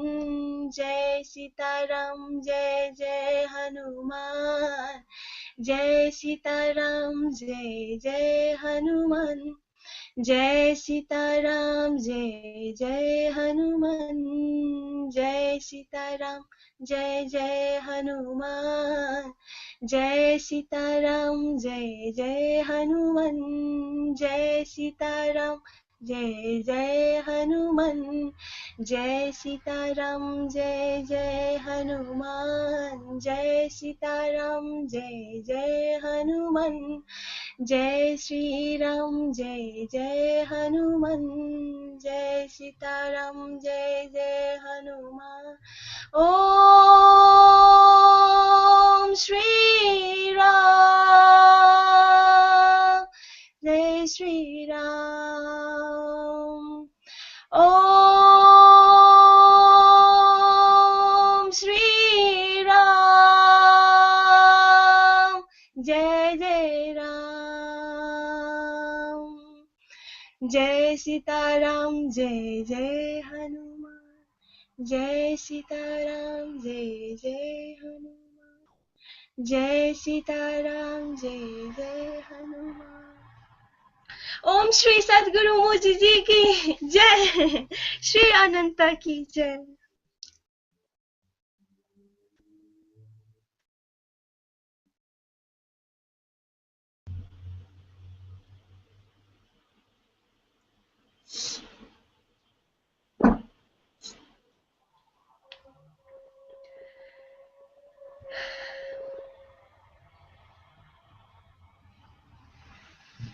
जय सीताराम जय जय हनुमान, जय सीताराम जय जय हनुमान, जय सीताराम जय जय हनुमान, जय सीताराम जय जय हनुमान, जय सीताराम जय जय हनुमान, जय सीताराम जय जय हनुमान, जय सीताराम जय जय हनुमान, जय सीताराम जय जय हनुमान, जय श्री राम जय जय हनुमान, जय सीताराम जय जय हनुमान। ओम श्री राम जय श्री राम, ओम श्री राम जय जय राम, जय सीताराम जय जय हनुमान, जय सीताराम जय जय हनुमान, जय सीताराम जय जय हनुमान। ओम श्री सद्गुरु मुझ जी की जय, श्री अनंता की जय।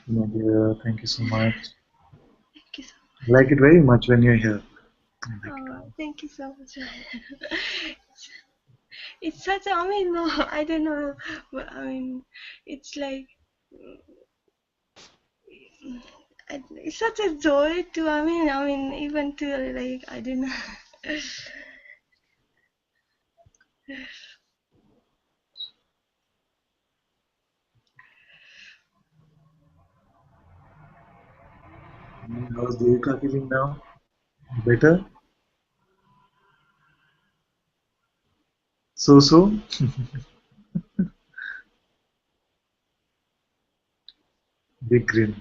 My dear, thank you so much. Thank you so I like it very much when you're here. Thank you so much. It's such a, I mean, no, I don't know. But, I mean, it's like, it's such a joy to, I mean, even to, like, I don't know. How's Devika feeling now? Better? So? Big grin.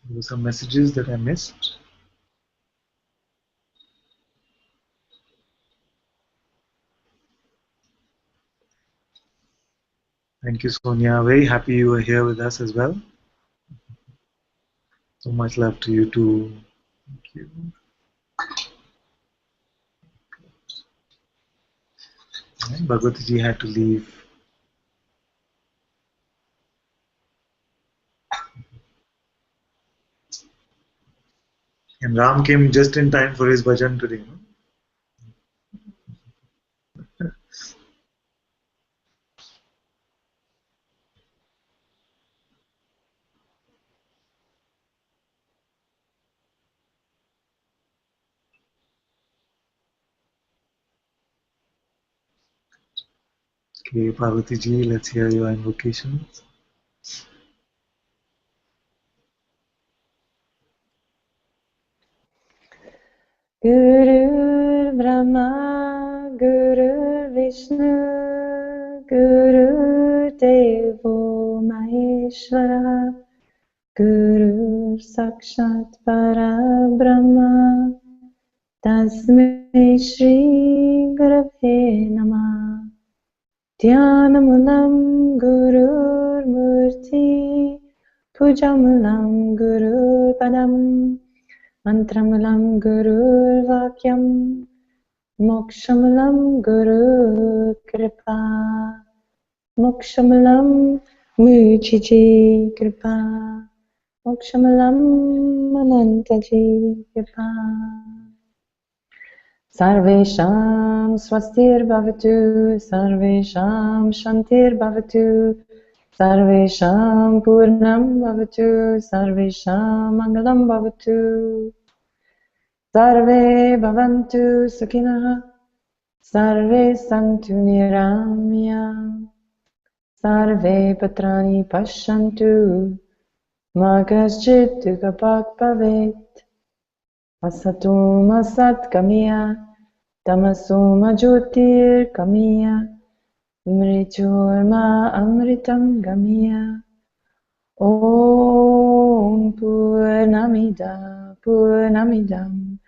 There were some messages that I missed. Thank you, Sonia. Very happy you were here with us as well. So much love to you too. Thank you. And Bhagwati ji had to leave. And Ram came just in time for his bhajan today. No? Okay, Parvati ji, let's hear your invocations. Guru Brahma, Guru Vishnu, Guru Devo Maheshwara, Guru Sakshat Parabrahma, Tasmai Shri Gurave Namah. Dhyanamalam Gurur Murti, Pujamalam Gurur Padam, Mantramalam Gurur Vakyam, Mokshamalam Gurur Kripa, Mokshamalam Mujiji Kripa, Mokshamalam Anantaji Kripa. Sarvesham swastir bhavatu, sarvesham shantir bhavatu, sarvesham purnam bhavatu, sarvesham mangalam bhavatu, sarve bhavantu sukhinah, sarve santu niramya, sarve patrani pashantu, ma kaschit dukkhapak bhavet, asatum asat kamya, Tamasoma Jyotir Kamiya, Mrityurma Amritam Gamiya. Om Purnamida Purnamidam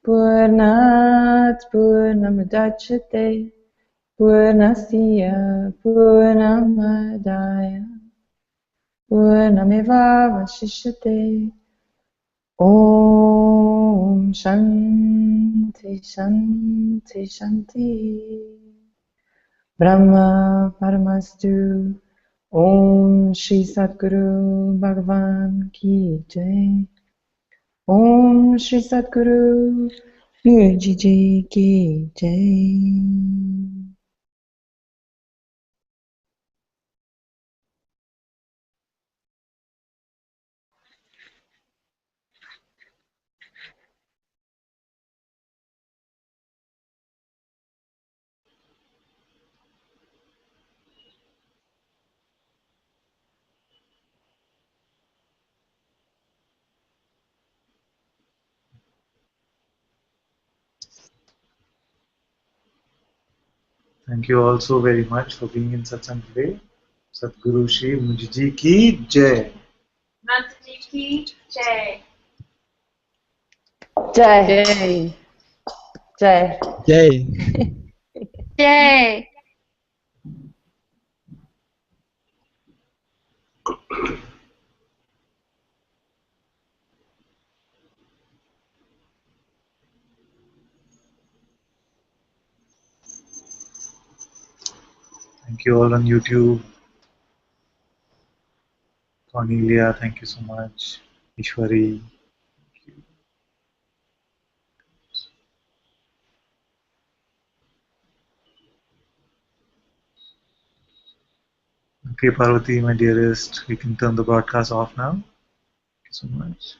Purnat Purnamudachyate Purnasya Purnamadaya Purnameva Vashishyate. Om Shanti Shanti Shanti. Brahma Paramastu. Om Shri Satguru Bhagavan Ki Jai. Om Shri Satguru Nirjiji Ki Jai. Thank you all so very much for being in Satsang today. Satguru Shri Mujiji Ki Jai. Nataji ki jai. Jai. Jai. Jai. Yay! Thank you all on YouTube. Cornelia, thank you so much. Ishwari. Okay, Parvati, my dearest, we can turn the broadcast off now. Thank you so much.